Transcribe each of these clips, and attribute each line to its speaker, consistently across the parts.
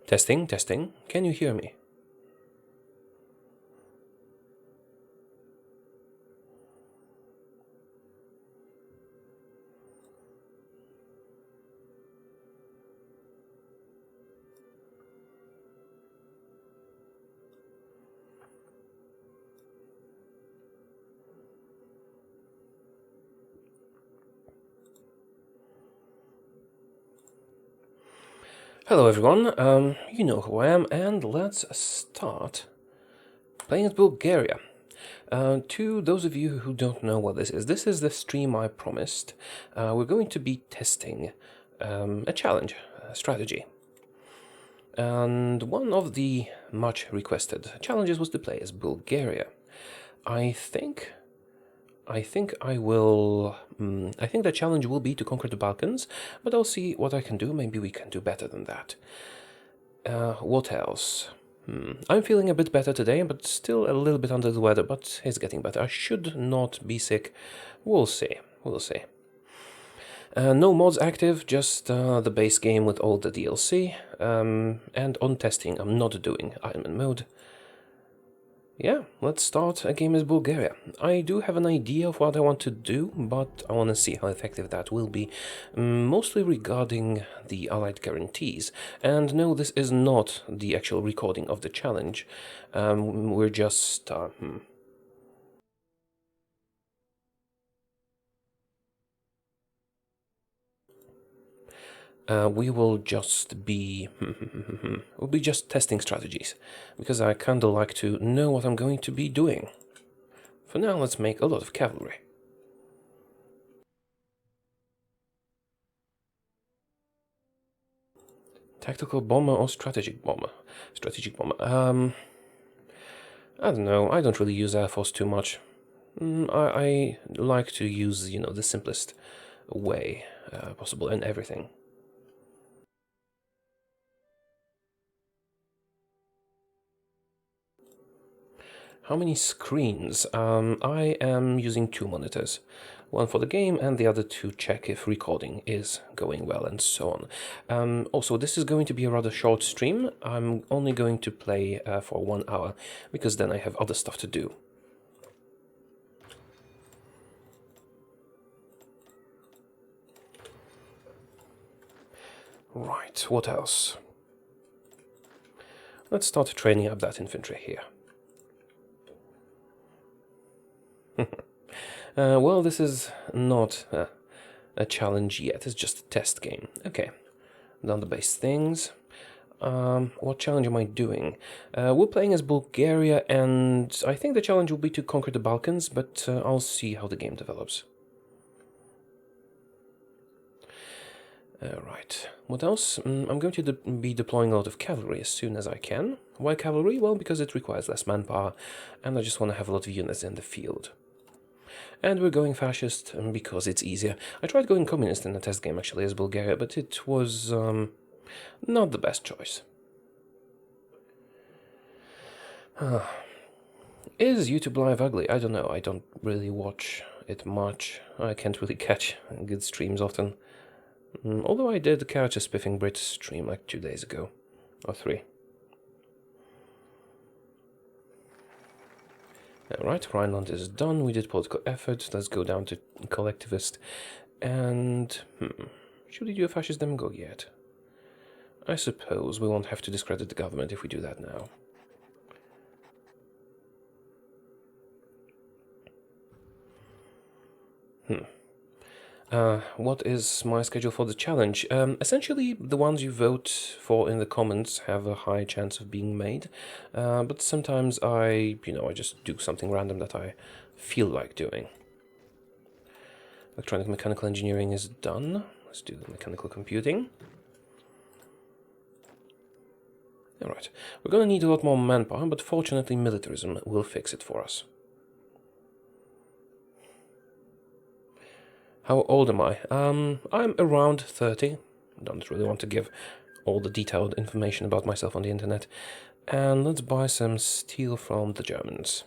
Speaker 1: Testing, testing. Can you hear me? Hello everyone, you know who I am, and let's start playing as Bulgaria. To those of you who don't know what this is the stream I promised. We're going to be testing a challenge, a strategy. And one of the much requested challenges was to play as Bulgaria. I think the challenge will be to conquer the Balkans, but I'll see what I can do. Maybe we can do better than that. What else? I'm feeling a bit better today, but still a little bit under the weather, but it's getting better. I should not be sick. We'll see. We'll see. No mods active, just the base game with all the DLC. And on testing, I'm not doing Ironman mode. Yeah, let's start a game as Bulgaria. I do have an idea of what I want to do, but I want to see how effective that will be, mostly regarding the allied guarantees. And no, this is not the actual recording of the challenge. We're just... we will just be... we'll be just testing strategies, because I kinda like to know what I'm going to be doing. For now, let's make a lot of cavalry. Tactical bomber or strategic bomber? Strategic bomber. I don't know, I don't really use Air Force too much. I like to use, you know, the simplest way possible in everything. How many screens? I am using 2 monitors. One for the game and the other to check if recording is going well and so on. Also, this is going to be a rather short stream. I'm only going to play for 1 hour, because then I have other stuff to do. Right, what else? Let's start training up that infantry here. Well, this is not a challenge yet, it's just a test game. Okay, done the base things. What challenge am I doing? We're playing as Bulgaria, and I think the challenge will be to conquer the Balkans, but I'll see how the game develops. Right, what else? I'm going to be deploying a lot of cavalry as soon as I can. Why cavalry? Well, because it requires less manpower, and I just want to have a lot of units in the field. And we're going fascist because it's easier. I tried going communist in a test game actually as Bulgaria, but it was not the best choice. Is YouTube Live ugly? I don't know. I don't really watch it much. I can't really catch good streams often. Although I did catch a Spiffing Brit stream like 2 days ago. Or 3. Alright, Rhineland is done. We did political effort. Let's go down to collectivist. And... should we do a fascist demagogue yet? I suppose we won't have to discredit the government if we do that now. What is my schedule for the challenge? Essentially, the ones you vote for in the comments have a high chance of being made, but sometimes I just do something random that I feel like doing. Electronic mechanical engineering is done. Let's do the mechanical computing. Alright, we're gonna need a lot more manpower, but fortunately militarism will fix it for us. How old am I? I'm around 30. Don't really want to give all the detailed information about myself on the internet. And let's buy some steel from the Germans.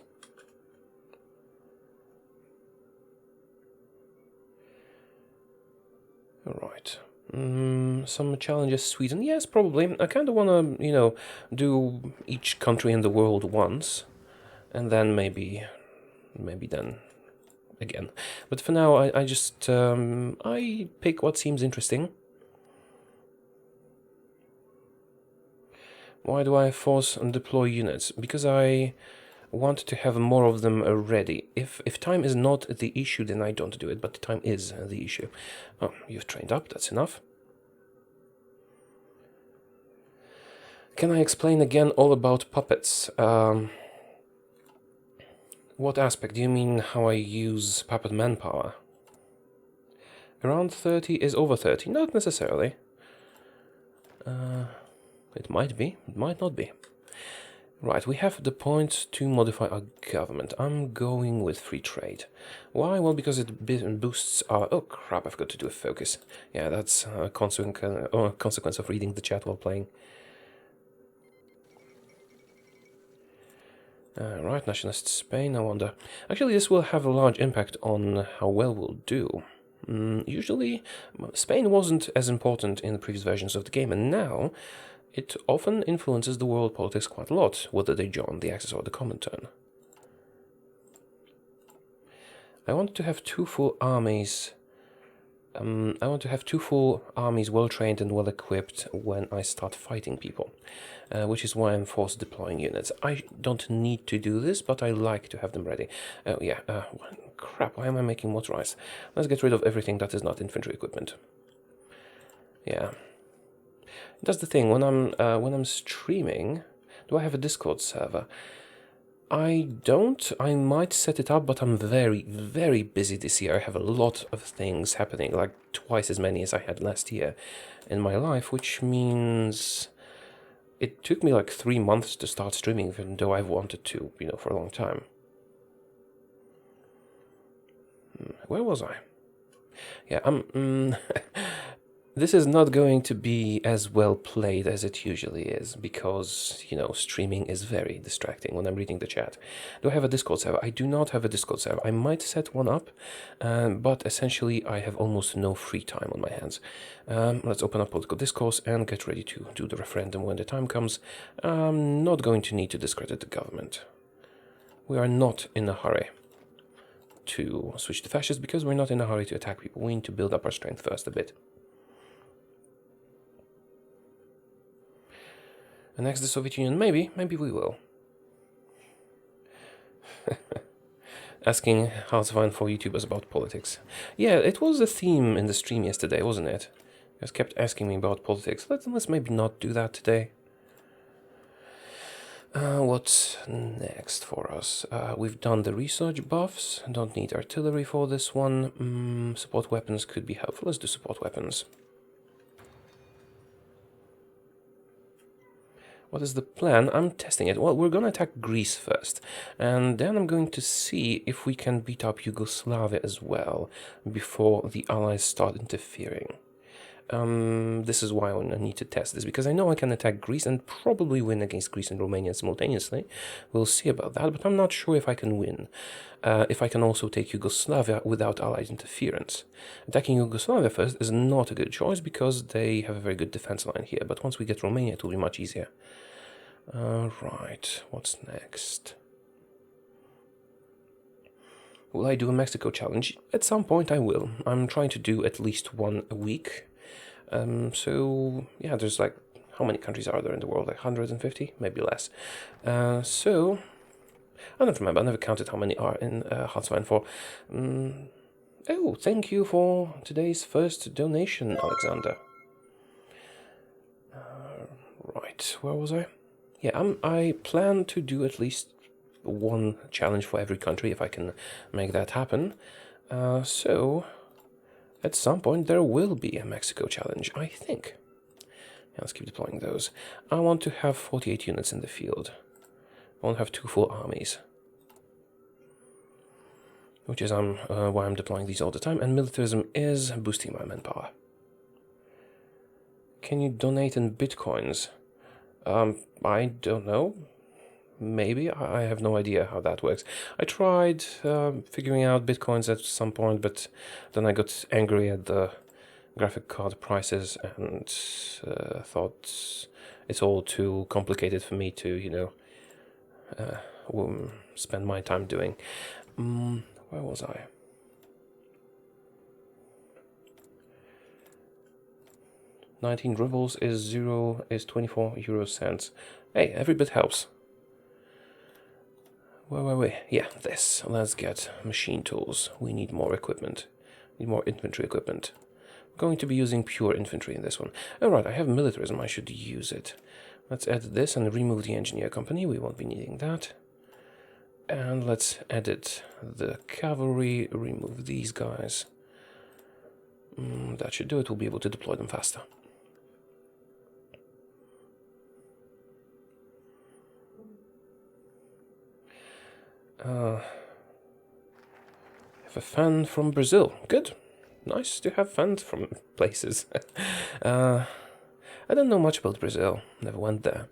Speaker 1: Alright. some challenges. Sweden, yes, probably. I kind of want to, do each country in the world once, and then maybe then again. But for now, I just I pick what seems interesting. Why do I force and deploy units? Because I want to have more of them ready. If time is not the issue, then I don't do it, but time is the issue. Oh, you've trained up, that's enough. Can I explain again all about puppets? What aspect? Do you mean how I use puppet manpower? Around 30 is over 30? Not necessarily. It might be, it might not be. Right, we have the point to modify our government. I'm going with free trade. Why? Well, because it boosts our... Oh crap, I forgot to do a focus. Yeah, that's a consequence of reading the chat while playing. Right, nationalist Spain, I wonder. Actually, this will have a large impact on how well we'll do. Usually, Spain wasn't as important in the previous versions of the game, and now it often influences the world politics quite a lot, whether they join the Axis or the Comintern. I want to have two full armies. I want to have two full armies well trained and well equipped when I start fighting people, which is why I'm forced deploying units. I don't need to do this, but I like to have them ready. Oh yeah, crap, why am I making motorized? Let's get rid of everything that is not infantry equipment. Yeah. That's the thing, when I'm streaming, do I have a Discord server? I don't. I might set it up, but I'm very, very busy this year. I have a lot of things happening, like twice as many as I had last year in my life, which means it took me like 3 months to start streaming, even though I've wanted to, for a long time. Where was I? Yeah, this is not going to be as well played as it usually is, because, streaming is very distracting when I'm reading the chat. Do I have a Discord server? I do not have a Discord server. I might set one up, but essentially I have almost no free time on my hands. Let's open up political discourse and get ready to do the referendum when the time comes. I'm not going to need to discredit the government. We are not in a hurry to switch to fascist, because we're not in a hurry to attack people. We need to build up our strength first a bit. Annex the Soviet Union? Maybe we will. Asking Hearts of Iron for YouTubers about politics. Yeah, it was a theme in the stream yesterday, wasn't it? You guys kept asking me about politics. Let's maybe not do that today. What's next for us? We've done the research buffs. Don't need artillery for this one. Support weapons could be helpful. Let's do support weapons. What is the plan? I'm testing it. Well, we're going to attack Greece first, and then I'm going to see if we can beat up Yugoslavia as well before the Allies start interfering. This is why I need to test this, because I know I can attack Greece and probably win against Greece and Romania simultaneously. We'll see about that, but I'm not sure if I can win. If I can also take Yugoslavia without Allied interference. Attacking Yugoslavia first is not a good choice, because they have a very good defense line here, but once we get Romania it will be much easier. Right, what's next? Will I do a Mexico challenge? At some point I will. I'm trying to do at least one a week. So, yeah, there's like, how many countries are there in the world? Like 150? Maybe less. So, I don't remember. I never counted how many are in Hearts of Iron 4. Oh, thank you for today's first donation, Alexander. Right, where was I? Yeah, I plan to do at least one challenge for every country, if I can make that happen. So, at some point there will be a Mexico challenge, I think. Yeah, let's keep deploying those. I want to have 48 units in the field. I want to have 2 full armies. Which is why I'm deploying these all the time, and militarism is boosting my manpower. Can you donate in bitcoins? I don't know. Maybe. I have no idea how that works. I tried figuring out bitcoins at some point, but then I got angry at the graphic card prices and thought it's all too complicated for me to, you know, spend my time doing. Where was I? $19 rubles is 24 euro cents. Hey, every bit helps. Where were we? Yeah, this. Let's get machine tools. We need more equipment. We need more infantry equipment. I'm going to be using pure infantry in this one. Alright, I have militarism. I should use it. Let's add this and remove the engineer company. We won't be needing that. And let's edit the cavalry. Remove these guys. That should do it. We'll be able to deploy them faster. Have a fan from Brazil. Good. Nice to have fans from places. I don't know much about Brazil. Never went there.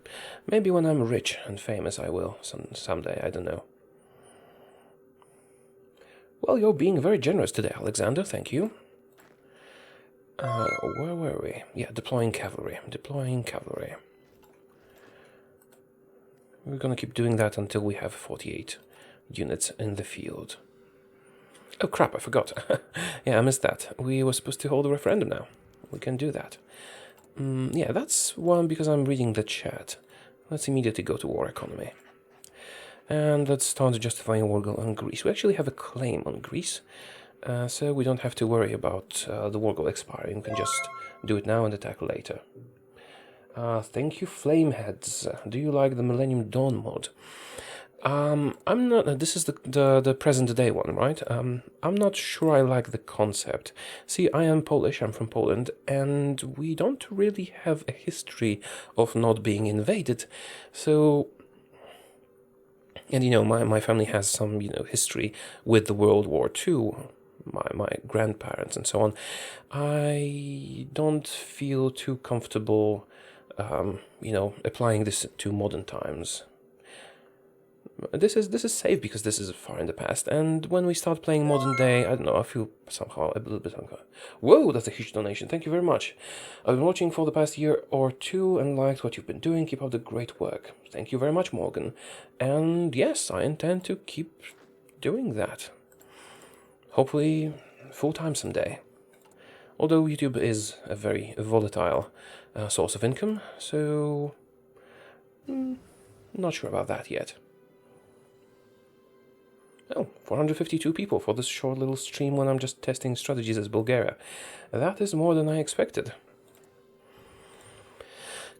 Speaker 1: Maybe when I'm rich and famous I will. Someday, I don't know. Well, you're being very generous today, Alexander. Thank you. Where were we? Yeah, deploying cavalry. Deploying cavalry. We're gonna keep doing that until we have 48 units in the field. Oh crap, I forgot. Yeah, I missed that. We were supposed to hold a referendum now. We can do that. Yeah, that's one because I'm reading the chat. Let's immediately go to war economy. And let's start justifying war goal on Greece. We actually have a claim on Greece, so we don't have to worry about the war goal expiring. We can just do it now and attack later. Thank you, Flameheads. Do you like the Millennium Dawn mod? I'm not. This is the present day one, right? I'm not sure I like the concept. See, I am Polish. I'm from Poland, and we don't really have a history of not being invaded. So, and you know, my family has some history with the World War II. My grandparents and so on. I don't feel too comfortable, applying this to modern times. This is safe because this is far in the past, and when we start playing modern day, I don't know, I feel somehow a little bit uncomfortable. Whoa, that's a huge donation. Thank you very much. I've been watching for the past year or two and liked what you've been doing. Keep up the great work. Thank you very much, Morgan. And yes, I intend to keep doing that. Hopefully full-time someday. Although YouTube is a very volatile source of income, so not sure about that yet. Oh, 452 people for this short little stream when I'm just testing strategies as Bulgaria. That is more than I expected.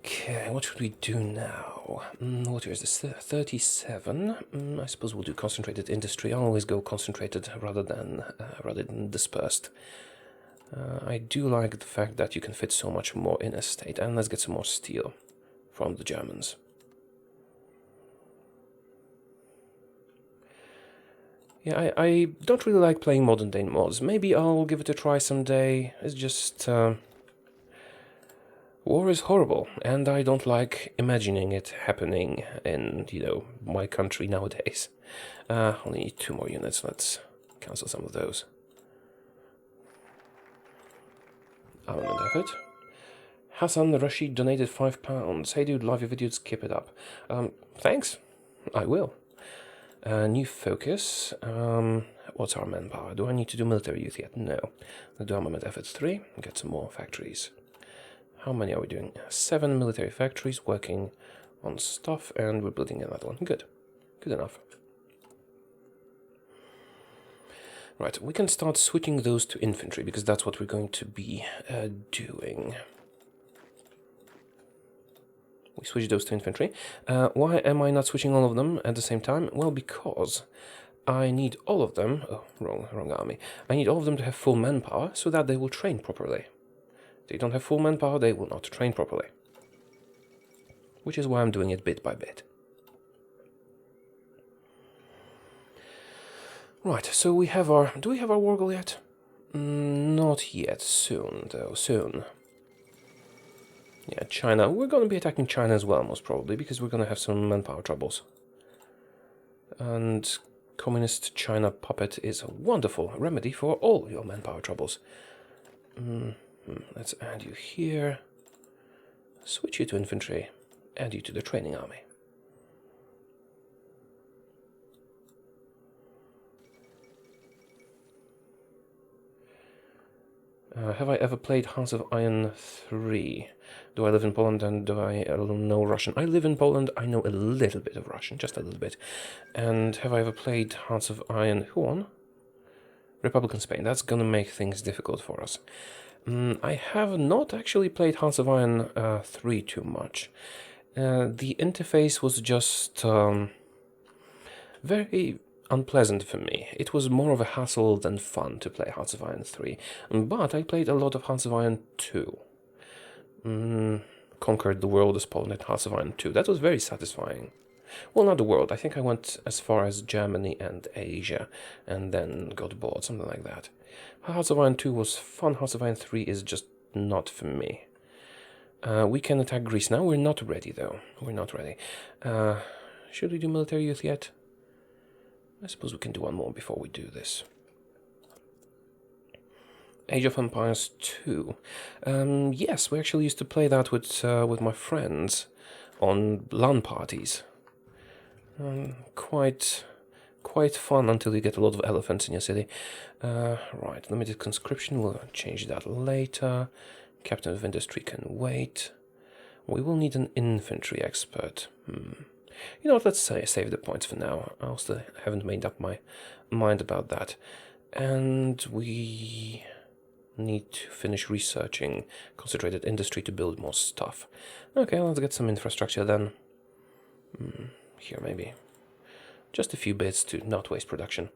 Speaker 1: Okay, what should we do now? What year is this? 37. I suppose we'll do concentrated industry. I'll always go concentrated rather than dispersed. I do like the fact that you can fit so much more in a state. And let's get some more steel from the Germans. Yeah, I don't really like playing modern day mods. Maybe I'll give it a try someday. It's just... war is horrible, and I don't like imagining it happening in, my country nowadays. Only need 2 more units. Let's cancel some of those. Armament effort. Hassan Rashid donated £5. Hey dude, love your videos, keep it up. Thanks. I will. New focus. What's our manpower? Do I need to do military youth yet? No. I'll do armament efforts 3. Get some more factories. How many are we doing? 7 military factories working on stuff, and we're building another one. Good. Good enough. Right, we can start switching those to infantry, because that's what we're going to be doing. We switch those to infantry. Why am I not switching all of them at the same time? Well, because I need all of them... Oh, wrong army. I need all of them to have full manpower, so that they will train properly. If they don't have full manpower, they will not train properly. Which is why I'm doing it bit by bit. Right, so we have our... Do we have our war goal yet? Not yet. Soon, though. Soon. Yeah, China. We're going to be attacking China as well, most probably, because we're going to have some manpower troubles. And Communist China puppet is a wonderful remedy for all your manpower troubles. Let's add you here. Switch you to infantry. Add you to the training army. Have I ever played Hearts of Iron 3? Do I live in Poland and do I know Russian? I live in Poland, I know a little bit of Russian, just a little bit. And have I ever played Hearts of Iron... Who won? Republican Spain. That's gonna make things difficult for us. I have not actually played Hearts of Iron 3 too much. The interface was just very unpleasant for me. It was more of a hassle than fun to play Hearts of Iron 3, but I played a lot of Hearts of Iron 2. Conquered the world as Poland in Hearts of Iron 2. That was very satisfying. Well, not the world. I think I went as far as Germany and Asia, and then got bored, something like that. Hearts of Iron 2 was fun. Hearts of Iron 3 is just not for me. We can attack Greece now. We're not ready, though. We're not ready. Should we do military youth yet? I suppose we can do one more before we do this. Age of Empires 2. Yes, we actually used to play that with my friends on LAN parties. Quite fun until you get a lot of elephants in your city. Right, limited conscription, we'll change that later. Captain of Industry can wait. We will need an infantry expert. You know what, let's save the points for now. I still haven't made up my mind about that. And we need to finish researching concentrated industry to build more stuff. Okay, let's get some infrastructure then. Here maybe. Just a few bits to not waste production.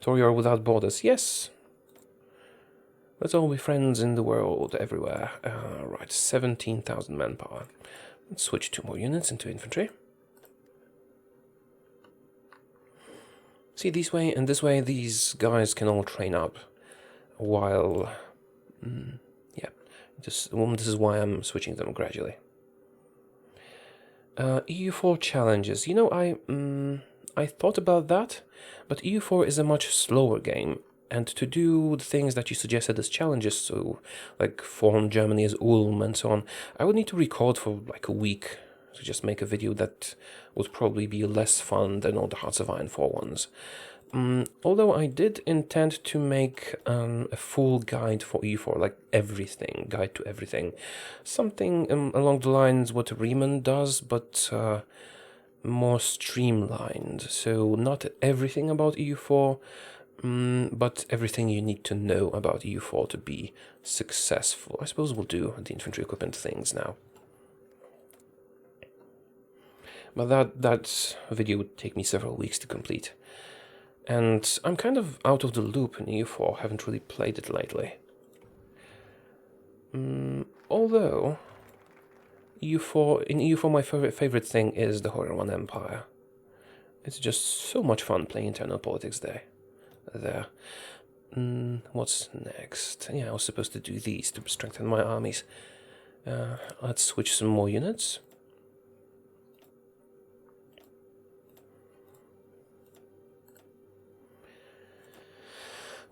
Speaker 1: Taureor without borders, yes. Let's all be friends in the world, everywhere. Right, 17,000 manpower. Let's switch 2 more units into infantry. See, this way and this way, these guys can all train up. While, yeah, this is why I'm switching them gradually. EU4 challenges. You know, I thought about that, but EU4 is a much slower game. And to do the things that you suggested as challenges, so like form Germany as Ulm and so on, I would need to record for like a week to just make a video that would probably be less fun than all the Hearts of Iron 4 ones. Although I did intend to make a full guide for EU4, like everything, guide to everything. Something along the lines what Riemann does, but more streamlined. So not everything about EU4, but everything you need to know about EU4 to be successful. I suppose we'll do the infantry equipment things now. But that video would take me several weeks to complete. And I'm kind of out of the loop in EU4, haven't really played it lately. Although, in EU4 my favorite thing is the Horror Empire. It's just so much fun playing internal politics there. What's next? Yeah, I was supposed to do these to strengthen my armies. Let's switch some more units.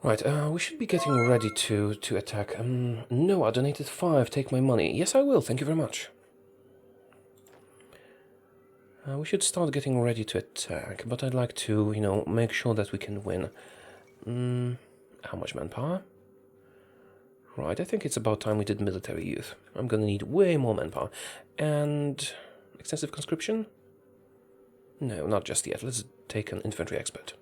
Speaker 1: Right, we should be getting ready to attack. No, I donated 5, take my money. Yes, I will, thank you very much. We should start getting ready to attack, but I'd like to, you know, make sure that we can win. How much manpower? Right, I think it's about time we did military youth. I'm gonna need way more manpower. And extensive conscription? No, not just yet. Let's take an infantry expert.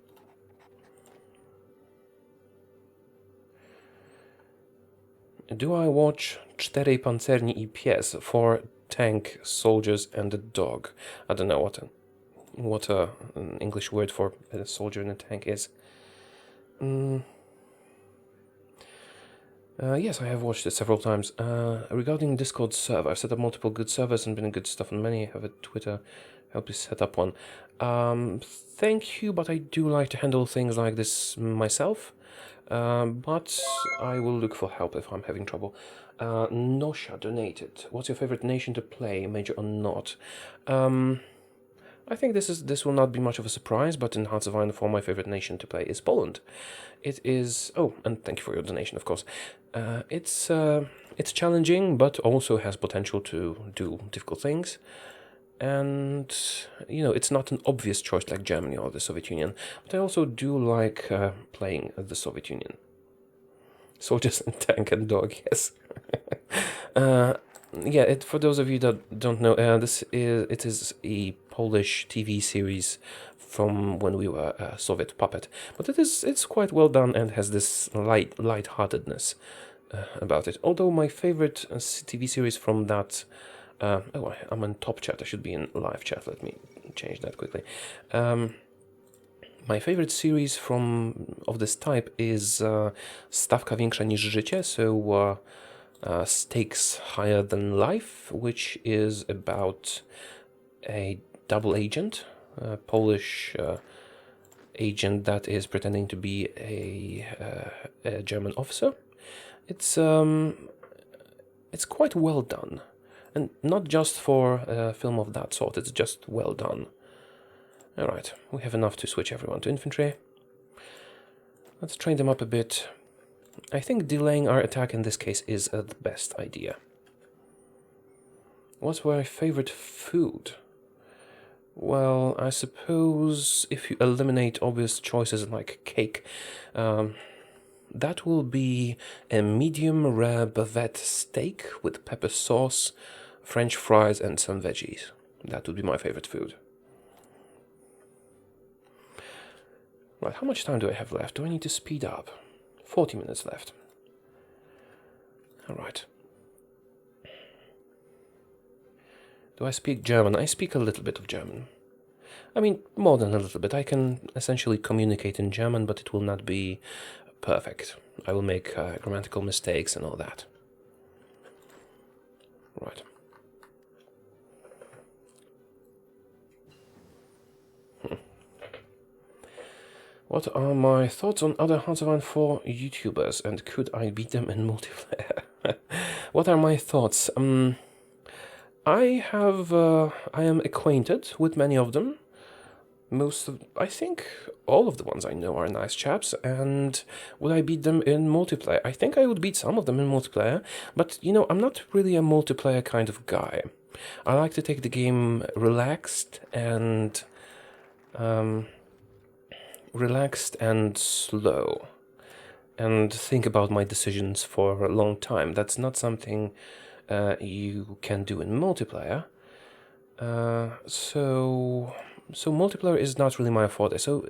Speaker 1: Do I watch 4 pancerni I pies, 4 tank, soldiers and a dog? I don't know what an English word for a soldier and a tank is. Yes, I have watched it several times. Regarding Discord server, I've set up multiple good servers and been good stuff on many. I have a Twitter, help you set up one. Thank you, but I do like to handle things like this myself. But I will look for help if I'm having trouble. Nosha donated. What's your favorite nation to play, major or not? I think this will not be much of a surprise, but in Hearts of Iron 4, my favorite nation to play is Poland. It is... Oh, and thank you for your donation, of course. It's challenging, but also has potential to do difficult things. And, you know, it's not an obvious choice like Germany or the Soviet Union, but I also do like playing the Soviet Union. Soldiers and tank and dog, yes. Yeah, for those of you that don't know, it is a Polish TV series from when we were a Soviet puppet, but it's quite well done and has this light-heartedness about it. Although my favorite TV series from that, I'm in top chat. I should be in live chat. Let me change that quickly. My favorite series of this type is Stawka większa niż życie, so Stakes Higher Than Life, which is about a double agent, a Polish agent that is pretending to be a German officer. It's quite well done, and not just for a film of that sort, it's just well done. Alright, we have enough to switch everyone to infantry. Let's train them up a bit. I think delaying our attack in this case is the best idea. What's my favorite food? Well, I suppose if you eliminate obvious choices like cake, that will be a medium rare bavette steak with pepper sauce, French fries and some veggies. That would be my favorite food. Right, how much time do I have left? Do I need to speed up? 40 minutes left. Alright. Do I speak German? I speak a little bit of German. I mean, more than a little bit. I can essentially communicate in German, but it will not be perfect. I will make grammatical mistakes and all that. Right. What are my thoughts on other Hearts of Iron 4 YouTubers, and could I beat them in multiplayer? What are my thoughts? I am acquainted with many of them. I think all of the ones I know are nice chaps, and would I beat them in multiplayer? I think I would beat some of them in multiplayer, but, you know, I'm not really a multiplayer kind of guy. I like to take the game relaxed and slow, and think about my decisions for a long time. That's not something you can do in multiplayer. So multiplayer is not really my forte. So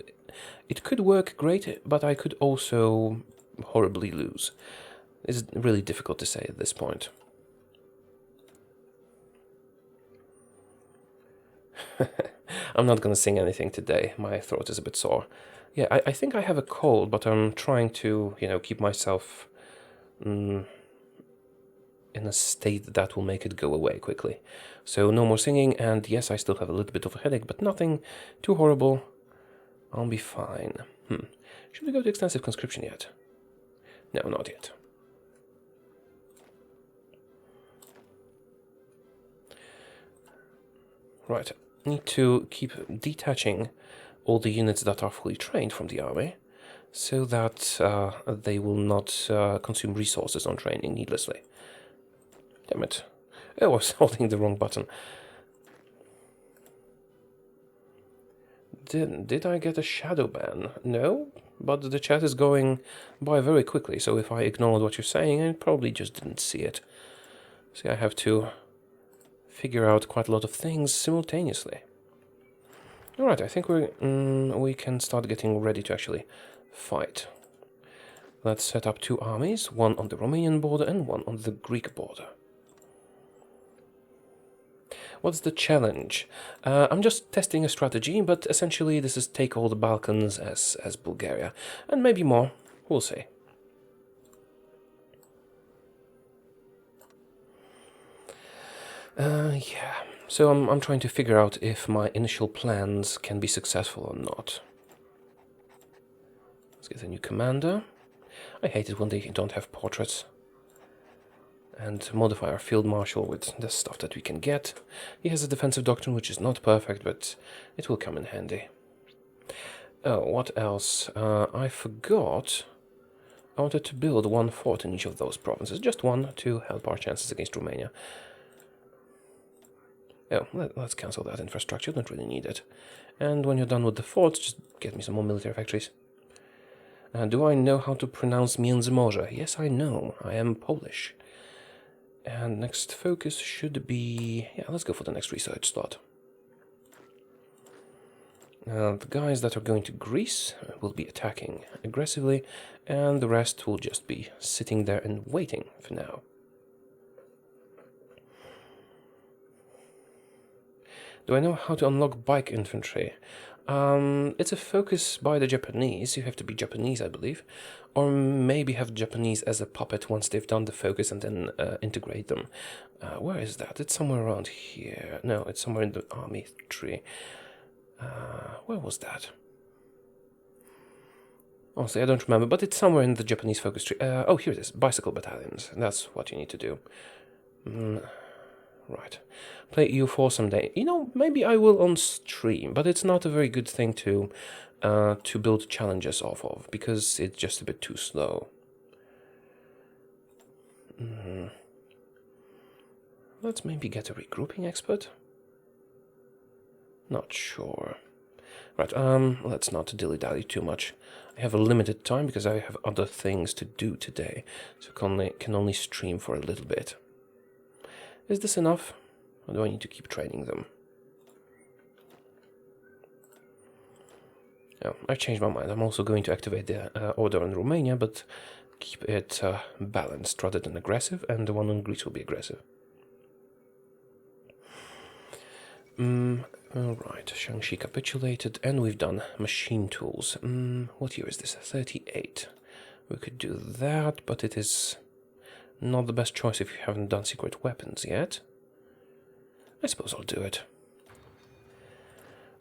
Speaker 1: it could work great, but I could also horribly lose. It's really difficult to say at this point. I'm not gonna sing anything today. My throat is a bit sore. Yeah, I think I have a cold, but I'm trying to, you know, keep myself in a state that will make it go away quickly. So no more singing, and yes, I still have a little bit of a headache, but nothing too horrible. I'll be fine. Should we go to extensive conscription yet? No, not yet. Right, need to keep detaching all the units that are fully trained from the army, so that they will not consume resources on training needlessly. Damn it. Oh, I was holding the wrong button. Did I get a shadow ban? No, but the chat is going by very quickly, so if I ignored what you're saying, I probably just didn't see it. See, I have to figure out quite a lot of things simultaneously. Alright, I think we can start getting ready to actually fight. Let's set up two armies, one on the Romanian border and one on the Greek border. What's the challenge? I'm just testing a strategy, but essentially this is take all the Balkans as Bulgaria, and maybe more. We'll see. Yeah. So I'm trying to figure out if my initial plans can be successful or not. Let's get a new commander. I hate it when they don't have portraits. and modify our field marshal with the stuff that we can get. He has a defensive doctrine, which is not perfect, but it will come in handy. Oh, what else? I forgot. I wanted to build one fort in each of those provinces, just one, to help our chances against Romania. Oh, let's cancel that infrastructure, don't really need it. And when you're done with the forts, just get me some more military factories. Do I know how to pronounce Międzymorze? Yes, I know. I am Polish. And next focus should be... yeah, let's go for the next research slot. The guys that are going to Greece will be attacking aggressively, and the rest will just be sitting there and waiting for now. Do I know how to unlock bike infantry? It's a focus by the Japanese. You have to be Japanese, I believe. Or maybe have Japanese as a puppet once they've done the focus and then integrate them. Where is that? It's somewhere around here. No, it's somewhere in the army tree. Where was that? Honestly, I don't remember, but it's somewhere in the Japanese focus tree. Oh, here it is. Bicycle battalions. That's what you need to do. Right. Play EU4 someday. You know, maybe I will on stream, but it's not a very good thing to build challenges off of, because it's just a bit too slow. Let's maybe get a regrouping expert. Not sure. Right, let's not dilly-dally too much. I have a limited time because I have other things to do today, so can only stream for a little bit. Is this enough? Or do I need to keep training them? Oh, I've changed my mind. I'm also going to activate the order in Romania, but keep it balanced rather than aggressive, and the one in Greece will be aggressive. Alright, Shaanxi capitulated, and we've done machine tools. What year is this? 38. We could do that, but it is not the best choice if you haven't done secret weapons yet. I suppose I'll do it.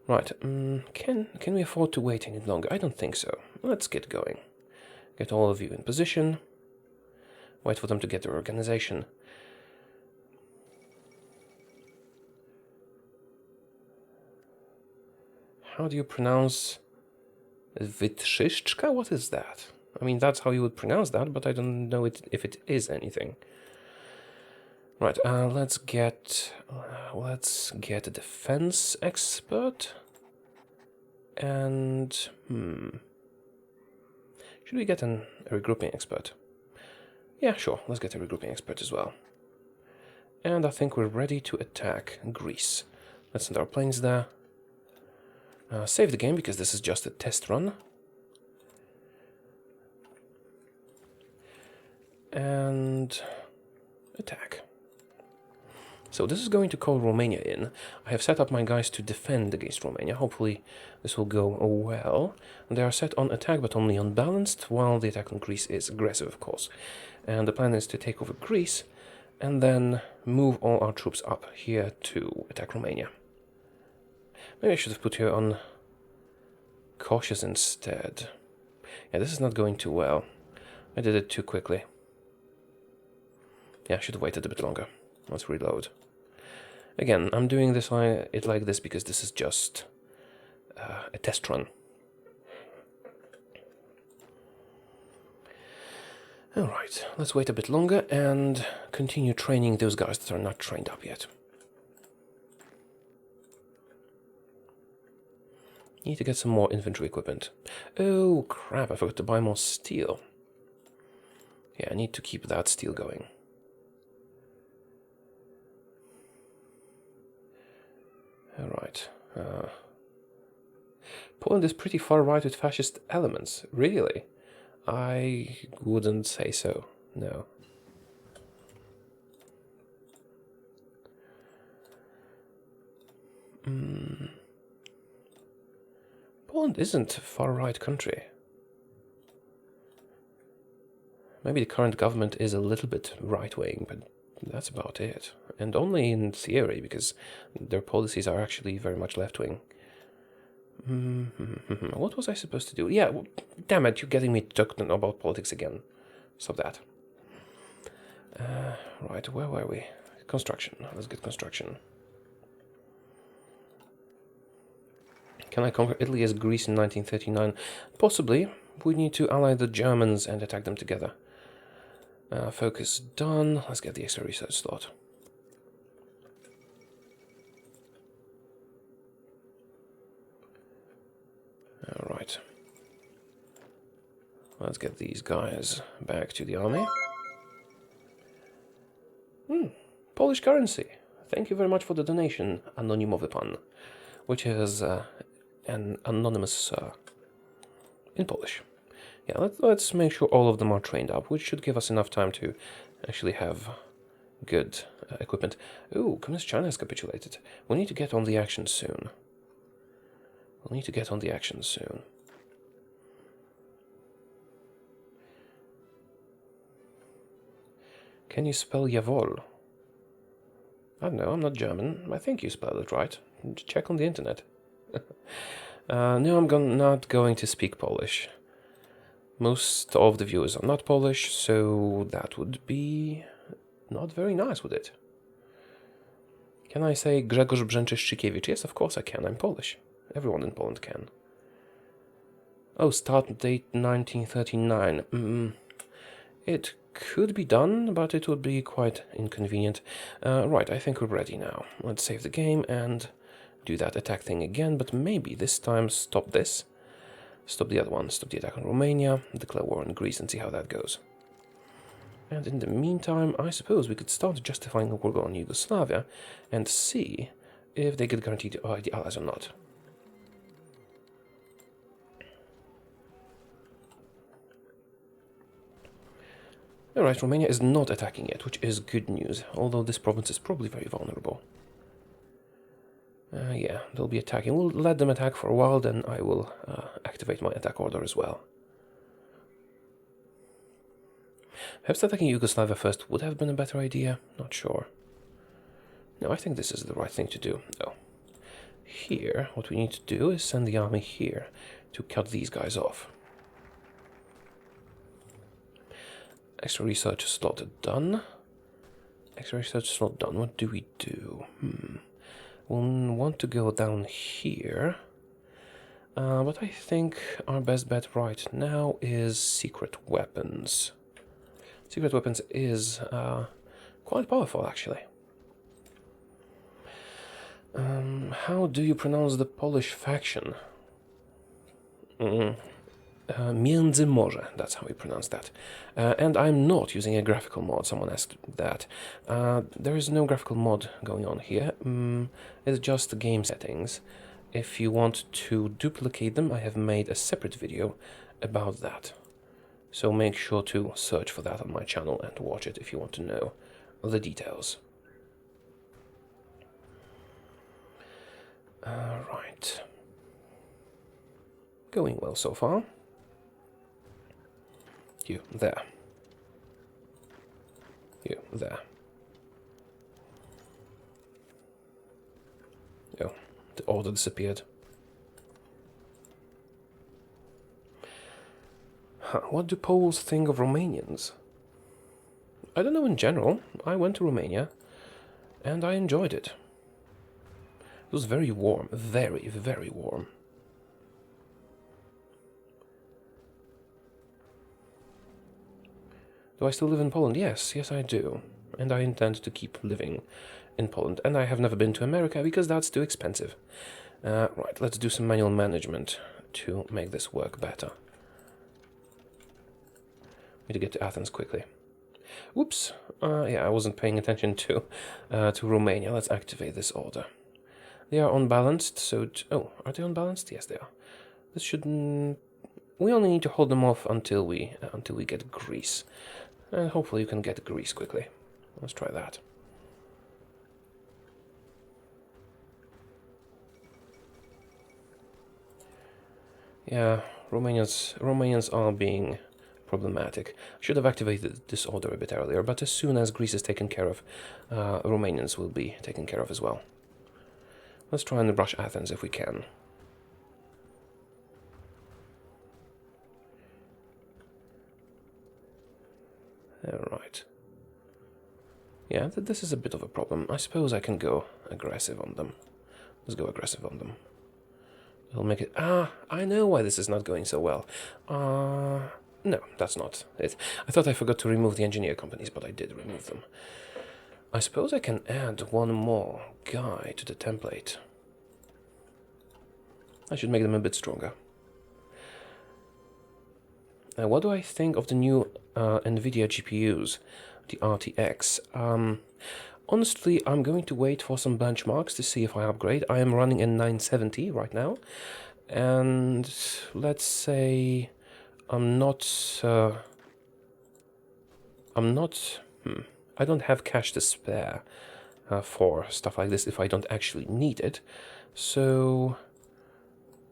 Speaker 1: Right, can we afford to wait any longer? I don't think so. Let's get going. Get all of you in position. Wait for them to get their organization. How do you pronounce Wytrzyszczka? What is that? I mean, that's how you would pronounce that, but I don't know if it is anything. Right, let's get a defense expert. And should we get a regrouping expert? Yeah, sure. Let's get a regrouping expert as well. And I think we're ready to attack Greece. Let's send our planes there. Save the game because this is just a test run. And attack. So this is going to call Romania in. I have set up my guys to defend against Romania. Hopefully this will go well. They are set on attack but only unbalanced, while the attack on Greece is aggressive, of course. And the plan is to take over Greece and then move all our troops up here to attack Romania. Maybe I should have put her on cautious instead. Yeah, this is not going too well. I did it too quickly. Yeah, I should have waited a bit longer. Let's reload. Again, I'm doing this like this because this is just a test run. Alright, let's wait a bit longer and continue training those guys that are not trained up yet. Need to get some more infantry equipment. Oh crap, I forgot to buy more steel. Yeah, I need to keep that steel going. Alright. Poland is pretty far right with fascist elements. Really? I wouldn't say so, no. Poland isn't a far-right country. Maybe the current government is a little bit right-wing, but that's about it. And only in theory, because their policies are actually very much left-wing. What was I supposed to do? Yeah, damn it, you're getting me talking about politics again. Stop that. Right, where were we? Construction. Let's get construction. Can I conquer Italy as Greece in 1939? Possibly. We need to ally the Germans and attack them together. Focus done. Let's get the extra research slot. Alright. Let's get these guys back to the army. Polish currency. Thank you very much for the donation, Anonimowy Pan, which is an anonymous in Polish. Yeah, let's make sure all of them are trained up, which should give us enough time to actually have good equipment. Ooh, Communist China has capitulated. We need to get on the action soon. We'll need to get on the action soon. Can you spell Jawohl? I don't know, I'm not German. I think you spelled it right. Check on the internet. No, I'm not going to speak Polish. Most of the viewers are not Polish, so that would be not very nice, would it? Can I say Grzegorz Brzęczyszczykiewicz? Yes, of course I can. I'm Polish. Everyone in Poland can. Oh, start date 1939. It could be done, but it would be quite inconvenient. Right, I think we're ready now. Let's save the game and do that attack thing again, but maybe this time stop this. Stop the other one, stop the attack on Romania, declare war on Greece and see how that goes. And in the meantime, I suppose we could start justifying the war on Yugoslavia and see if they get guaranteed the allies or not. Alright, Romania is not attacking yet, which is good news, although this province is probably very vulnerable. Yeah, they'll be attacking. We'll let them attack for a while, then I will activate my attack order as well. Perhaps attacking Yugoslavia first would have been a better idea, not sure. No, I think this is the right thing to do. Oh. Here, what we need to do is send the army here to cut these guys off. Extra research slot done. Extra research slot done. What do we do? We'll want to go down here. But I think our best bet right now is secret weapons. Secret weapons is quite powerful, actually. How do you pronounce the Polish faction? Międzymorze, that's how we pronounce that. And I'm not using a graphical mod, someone asked that. There is no graphical mod going on here, it's just game settings. If you want to duplicate them, I have made a separate video about that. So make sure to search for that on my channel and watch it if you want to know the details. Right. Going well so far. You, there. You, there. Oh, the order disappeared. What do Poles think of Romanians? I don't know in general. I went to Romania and I enjoyed it. It was very warm, very, very warm. Do I still live in Poland? Yes, yes I do. And I intend to keep living in Poland. And I have never been to America because that's too expensive. Right, let's do some manual management to make this work better. Need to get to Athens quickly. Whoops. Yeah, I wasn't paying attention to Romania. Let's activate this order. They are unbalanced, so... Oh, are they unbalanced? Yes, they are. This shouldn't... We only need to hold them off until we get Greece. And hopefully you can get Greece quickly. Let's try that. Yeah, Romanians are being problematic. Should have activated this order a bit earlier, but as soon as Greece is taken care of, Romanians will be taken care of as well. Let's try and rush Athens if we can. Alright. Yeah, this is a bit of a problem. I suppose I can go aggressive on them. Let's go aggressive on them. It'll make it... I know why this is not going so well. No, that's not it. I thought I forgot to remove the engineer companies, but I did remove them. I suppose I can add one more guy to the template. I should make them a bit stronger. What do I think of the new NVIDIA GPUs, the RTX? Honestly, I'm going to wait for some benchmarks to see if I upgrade. I am running a 970 right now, and let's say I'm not... I don't have cash to spare for stuff like this if I don't actually need it, so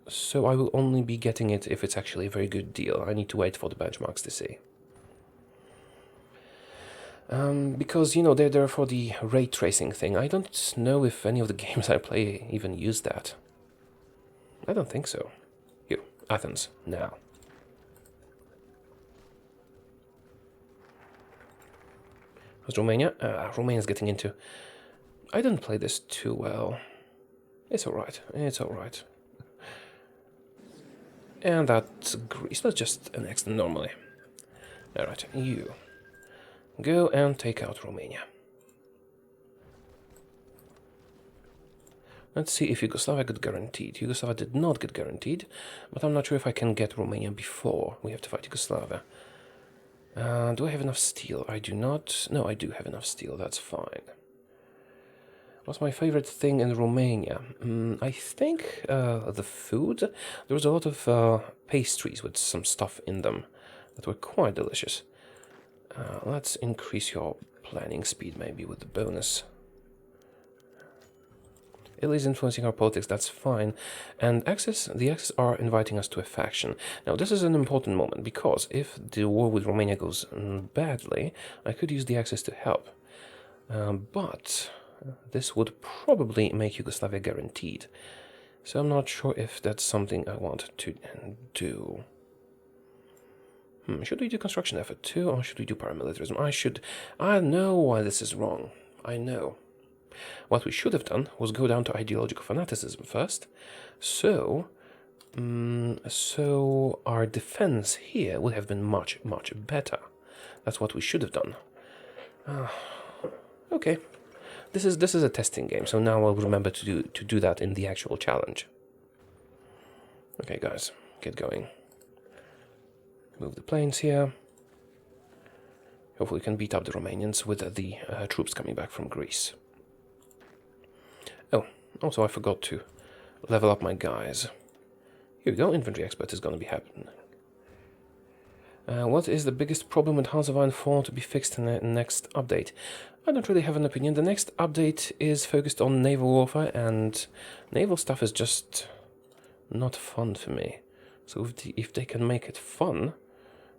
Speaker 1: I will only be getting it if it's actually a very good deal. I need to wait for the benchmarks to see. Because, you know, they're there for the ray tracing thing. I don't know if any of the games I play even use that. I don't think so. You, Athens, now. How's Romania? Romania's getting into... I didn't play this too well. It's alright. It's alright. And that's Greece. Let's just annex them normally. Alright, you. Go and take out Romania. Let's see if Yugoslavia got guaranteed. Yugoslavia did not get guaranteed, but I'm not sure if I can get Romania before we have to fight Yugoslavia. Do I have enough steel? I do not. No, I do have enough steel. That's fine. What's my favorite thing in Romania? I think the food. There was a lot of pastries with some stuff in them that were quite delicious. Let's increase your planning speed maybe with the bonus. Italy's influencing our politics, that's fine. And the Axis are inviting us to a faction. Now, this is an important moment, because if the war with Romania goes badly, I could use the Axis to help. But this would probably make Yugoslavia guaranteed. So I'm not sure if that's something I want to do. Should we do construction effort too, or should we do paramilitarism? I know why this is wrong. I know. What we should have done was go down to ideological fanaticism first, so our defense here would have been much, much better. That's what we should have done. Okay, this is a testing game, so now I'll remember to do that in the actual challenge. Okay, guys, get going. Move the planes here. Hopefully we can beat up the Romanians with the troops coming back from Greece. Oh, also I forgot to level up my guys. Here we go, infantry expert is going to be happening. What is the biggest problem with Hearts of Iron 4 to be fixed in the next update? I don't really have an opinion. The next update is focused on naval warfare, and naval stuff is just not fun for me. So if they can make it fun,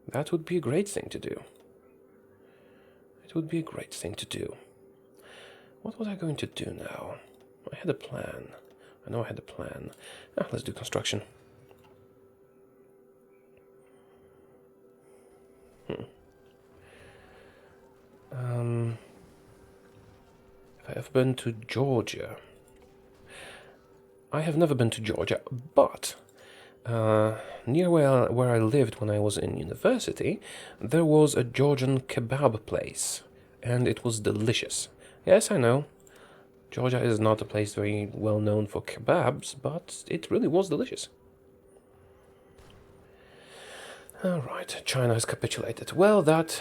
Speaker 1: that would be a great thing to do. It would be a great thing to do. What was I going to do now? I had a plan. I know I had a plan. Let's do construction. Have I ever been to Georgia? I have never been to Georgia, but near where I lived when I was in university, there was a Georgian kebab place, and it was delicious. Yes, I know, Georgia is not a place very well known for kebabs, but it really was delicious. Alright, China has capitulated. Well, that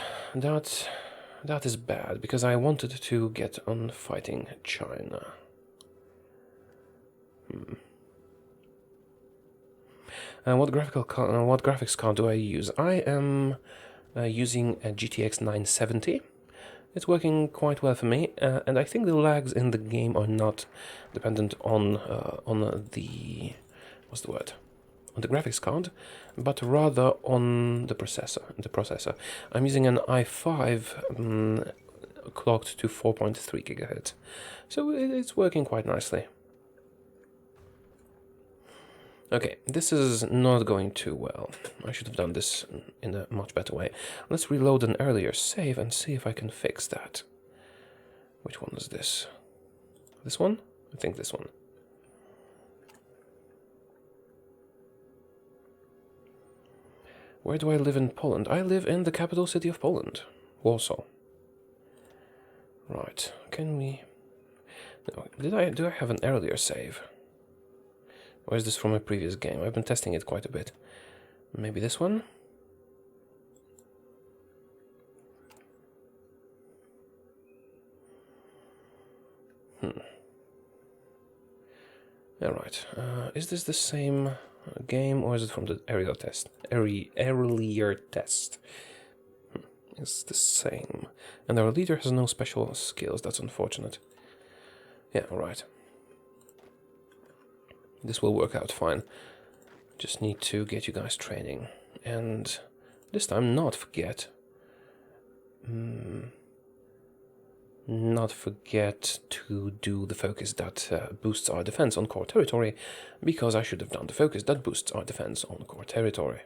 Speaker 1: is bad, because I wanted to get on fighting China. What graphics card do I use? I am using a GTX 970. It's working quite well for me, and I think the lags in the game are not dependent on the on the graphics card, but rather on the processor. I'm using an i5 clocked to 4.3 GHz, so it's working quite nicely. Okay, this is not going too well. I should have done this in a much better way. Let's reload an earlier save and see if I can fix that. Which one is this? This one? I think this one. Where do I live in Poland? I live in the capital city of Poland, Warsaw. Right, can we... No, do I have an earlier save? Or is this from a previous game? I've been testing it quite a bit. Maybe this one? Alright, is this the same game, or is it from the earlier test? Earlier test. It's the same. And our leader has no special skills, that's unfortunate. Yeah, alright. This will work out fine. Just need to get you guys training. And this time not forget... not forget to do the focus that boosts our defense on core territory, because I should have done the focus that boosts our defense on core territory.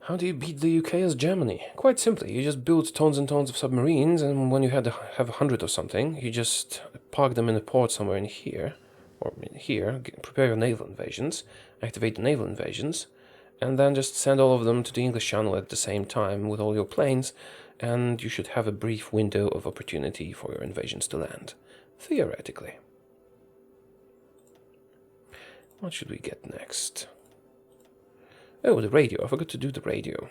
Speaker 1: How do you beat the UK as Germany? Quite simply, you just build tons and tons of submarines, and when you have 100 or something, you just park them in a port somewhere in here, or in here, prepare your naval invasions, activate the naval invasions, and then just send all of them to the English Channel at the same time with all your planes, and you should have a brief window of opportunity for your invasions to land, theoretically. What should we get next? Oh, the radio. I forgot to do the radio.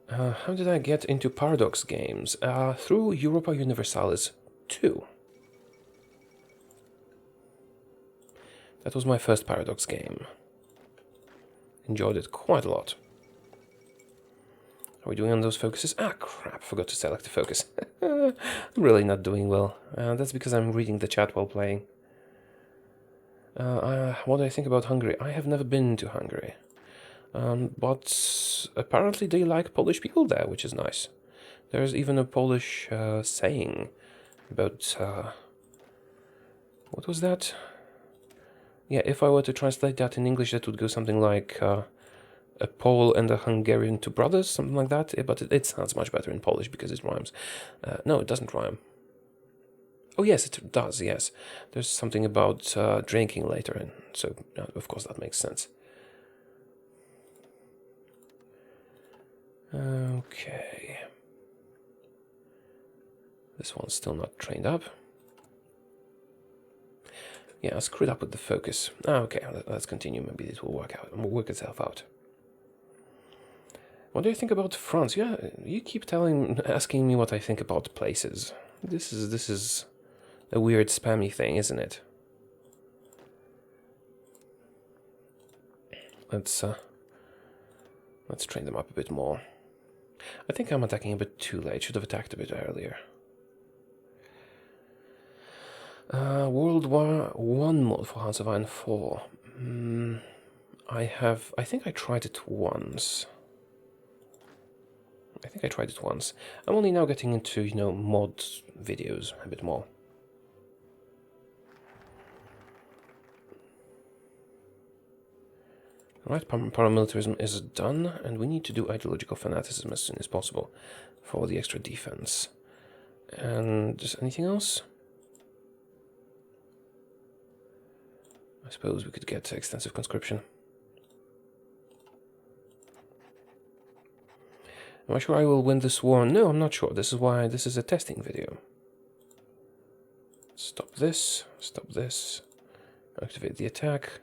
Speaker 1: How did I get into Paradox games? Through Europa Universalis 2. That was my first Paradox game. Enjoyed it quite a lot. Are we doing on those focuses? Ah, crap, forgot to select the focus. I'm really not doing well. That's because I'm reading the chat while playing. What do I think about Hungary? I have never been to Hungary. But apparently they like Polish people there, which is nice. There's even a Polish saying about... what was that? Yeah, if I were to translate that in English, that would go something like a Pole and a Hungarian two brothers, something like that. But it sounds much better in Polish because it rhymes. No, it doesn't rhyme. Oh, yes, it does, yes. There's something about drinking later, and so, of course, that makes sense. Okay. This one's still not trained up. Yeah, I screwed up with the focus. Okay, let's continue. Maybe this will work out. Work itself out. What do you think about France? Yeah, you keep asking me what I think about places. This is a weird spammy thing, isn't it? Let's train them up a bit more. I think I'm attacking a bit too late. Should have attacked a bit earlier. World War I mod for Hearts of Iron 4. I think I tried it once. I'm only now getting into, mod videos a bit more. Alright, paramilitarism is done, and we need to do ideological fanaticism as soon as possible for the extra defense. And just anything else? I suppose we could get extensive conscription. Am I sure I will win this war? No, I'm not sure. This is why this is a testing video. Stop this, activate the attack,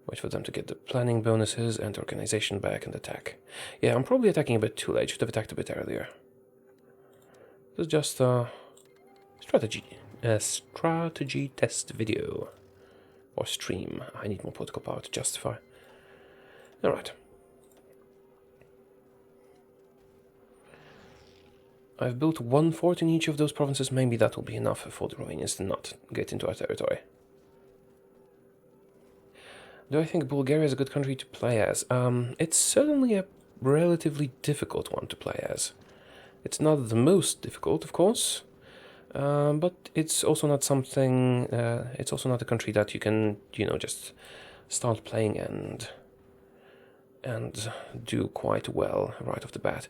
Speaker 1: wait for them to get the planning bonuses and organization back and attack. Yeah, I'm probably attacking a bit too late. Should have attacked a bit earlier. This is just a strategy test video. Or stream. I need more political power to justify. Alright. I've built one fort in each of those provinces. Maybe that will be enough for the Romanians to not get into our territory. Do I think Bulgaria is a good country to play as? It's certainly a relatively difficult one to play as. It's not the most difficult, of course, but it's also not something. It's also not a country that you can, just start playing and do quite well right off the bat.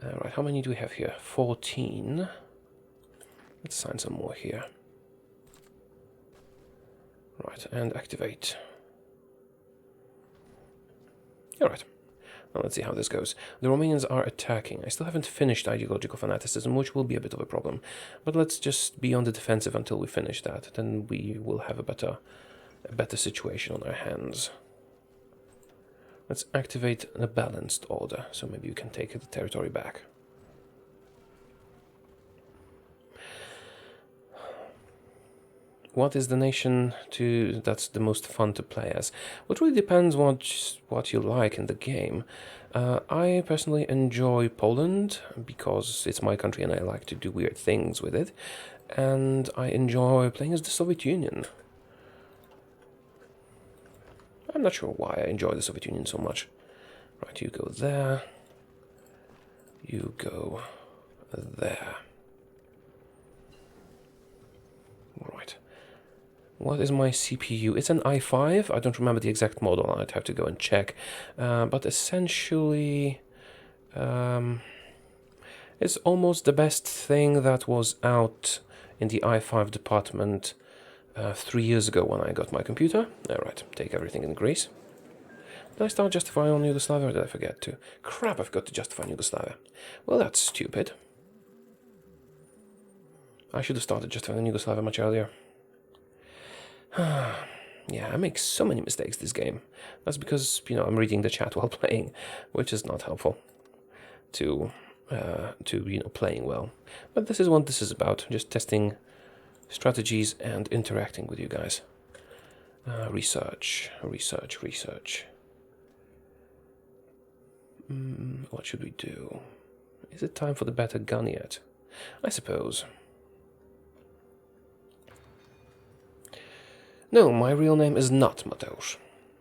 Speaker 1: Right, how many do we have here? 14. Let's sign some more here. Right, and activate. Alright, now let's see how this goes. The Romanians are attacking. I still haven't finished ideological fanaticism, which will be a bit of a problem. But let's just be on the defensive until we finish that. Then we will have a better situation on our hands. Let's activate a balanced order, so maybe we can take the territory back. What is the nation that's the most fun to play as? Well, it really depends what you like in the game. I personally enjoy Poland because it's my country and I like to do weird things with it. And I enjoy playing as the Soviet Union. I'm not sure why I enjoy the Soviet Union so much. Right, you go there. You go there. Right. What is my CPU? It's an i5. I don't remember the exact model. I'd have to go and check. But essentially, it's almost the best thing that was out in the i5 department 3 years ago when I got my computer. Alright, take everything in Greece. Did I start justifying on Yugoslavia or did I forget to? Crap, I forgot to justify on Yugoslavia. Well, that's stupid. I should have started justifying on Yugoslavia much earlier. Yeah, I make so many mistakes this game. That's because, I'm reading the chat while playing, which is not helpful to playing well. But this is what this is about, just testing strategies and interacting with you guys. Research. What should we do? Is it time for the better gun yet? I suppose. No, my real name is not Mateusz.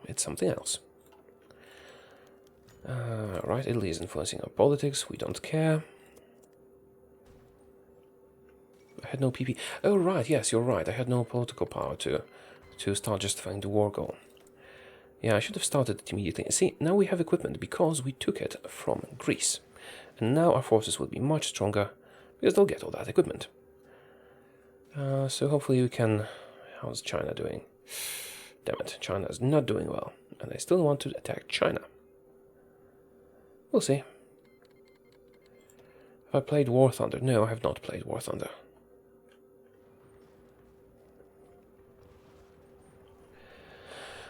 Speaker 1: It's something else. Right, Italy is influencing our politics. We don't care. I had no PP. Oh, right, yes, you're right. I had no political power to start justifying the war goal. Yeah, I should have started it immediately. See, now we have equipment because we took it from Greece. And now our forces will be much stronger because they'll get all that equipment. So hopefully we can... How's China doing? Damn it, China is not doing well. And I still want to attack China. We'll see. Have I played War Thunder? No, I have not played War Thunder.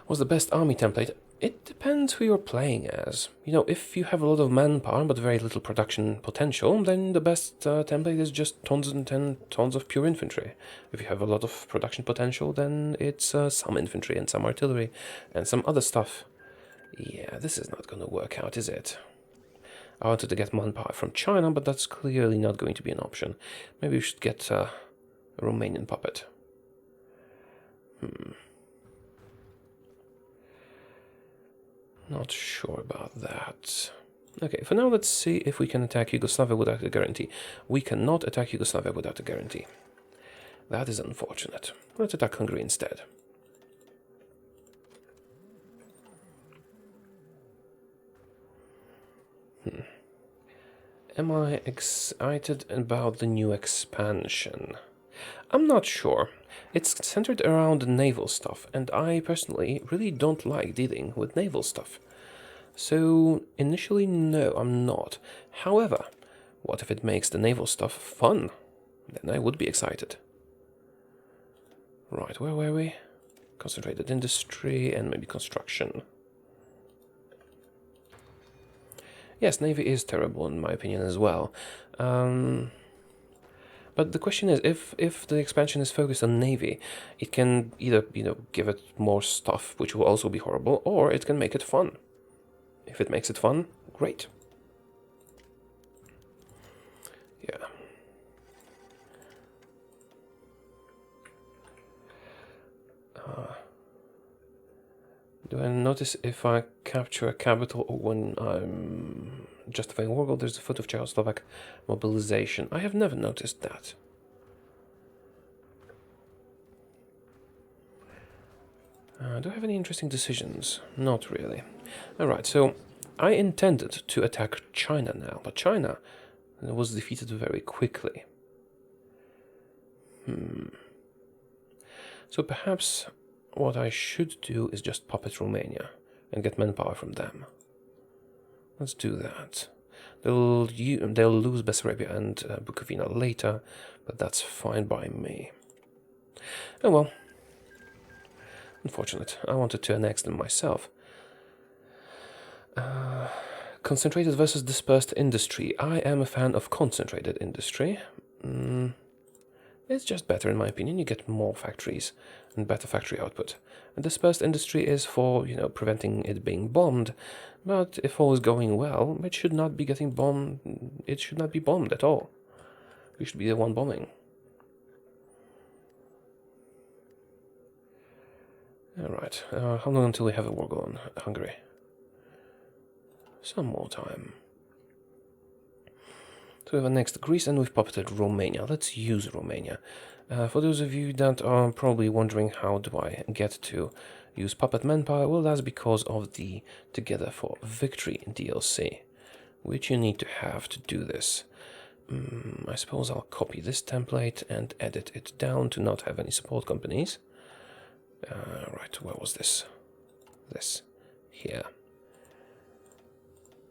Speaker 1: What's the best army template? It depends who you're playing as. If you have a lot of manpower but very little production potential, then the best template is just tons and tons of pure infantry. If you have a lot of production potential, then it's some infantry and some artillery and some other stuff. Yeah, this is not going to work out, is it? I wanted to get manpower from China, but that's clearly not going to be an option. Maybe we should get a Romanian puppet. Not sure about that. Okay, for now let's see if we can attack Yugoslavia without a guarantee. We cannot attack Yugoslavia without a guarantee. That is unfortunate. Let's attack Hungary instead. Am I excited about the new expansion? I'm not sure. It's centered around naval stuff, and I personally really don't like dealing with naval stuff. So, initially, no, I'm not. However, what if it makes the naval stuff fun? Then I would be excited. Right, where were we? Concentrated industry and maybe construction. Yes, Navy is terrible in my opinion as well. But the question is, if the expansion is focused on Navy, it can either, give it more stuff, which will also be horrible, or it can make it fun. If it makes it fun, great. Yeah. Do I notice if I capture a capital or when I'm justifying war goal, there's a foot of Czechoslovak mobilization? I have never noticed that. Do I have any interesting decisions? Not really. Alright, so I intended to attack China now, but China was defeated very quickly. So perhaps what I should do is just puppet Romania and get manpower from them. Let's do that. They'll lose Bessarabia and Bukovina later, but that's fine by me. Oh well. Unfortunate. I wanted to annex them myself. Concentrated versus dispersed industry. I am a fan of concentrated industry. It's just better in my opinion. You get more factories and better factory output. And dispersed industry is for, preventing it being bombed. But if all is going well, it should not be getting bombed. It should not be bombed at all. We should be the one bombing. Alright, how long until we have a war going on Hungary? Some more time. So we have annexed Greece and we've puppeted Romania. Let's use Romania. For those of you that are probably wondering how do I get to use puppet manpower, well, that's because of the Together for Victory DLC, which you need to have to do this. I suppose I'll copy this template and edit it down to not have any support companies. Right, where was this? This. Here.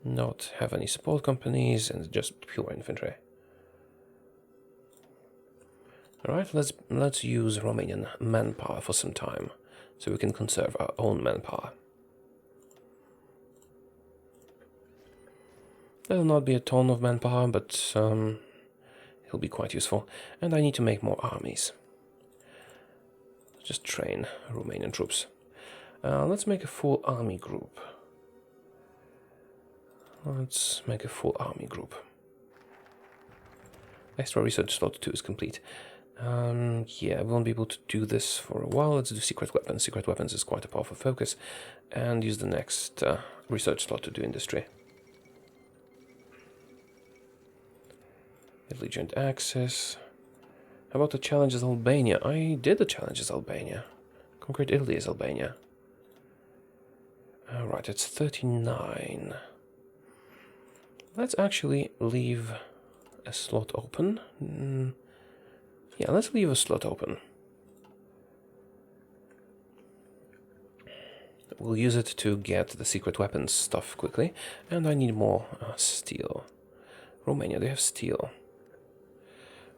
Speaker 1: Not have any support companies and just pure infantry. Alright, let's use Romanian manpower for some time, so we can conserve our own manpower. There'll not be a ton of manpower, but it'll be quite useful. And I need to make more armies. Just train Romanian troops. Let's make a full army group. Extra research slot 2 is complete. Yeah, we won't be able to do this for a while. Let's do secret weapons. Secret weapons is quite a powerful focus. And use the next research slot to do industry. Italy joint access. How about the challenges Albania? I did the challenges Albania. Conquered Italy is Albania. Alright, it's 39. Let's actually leave a slot open. Yeah, let's leave a slot open. We'll use it to get the secret weapons stuff quickly. And I need more steel. Romania, they have steel.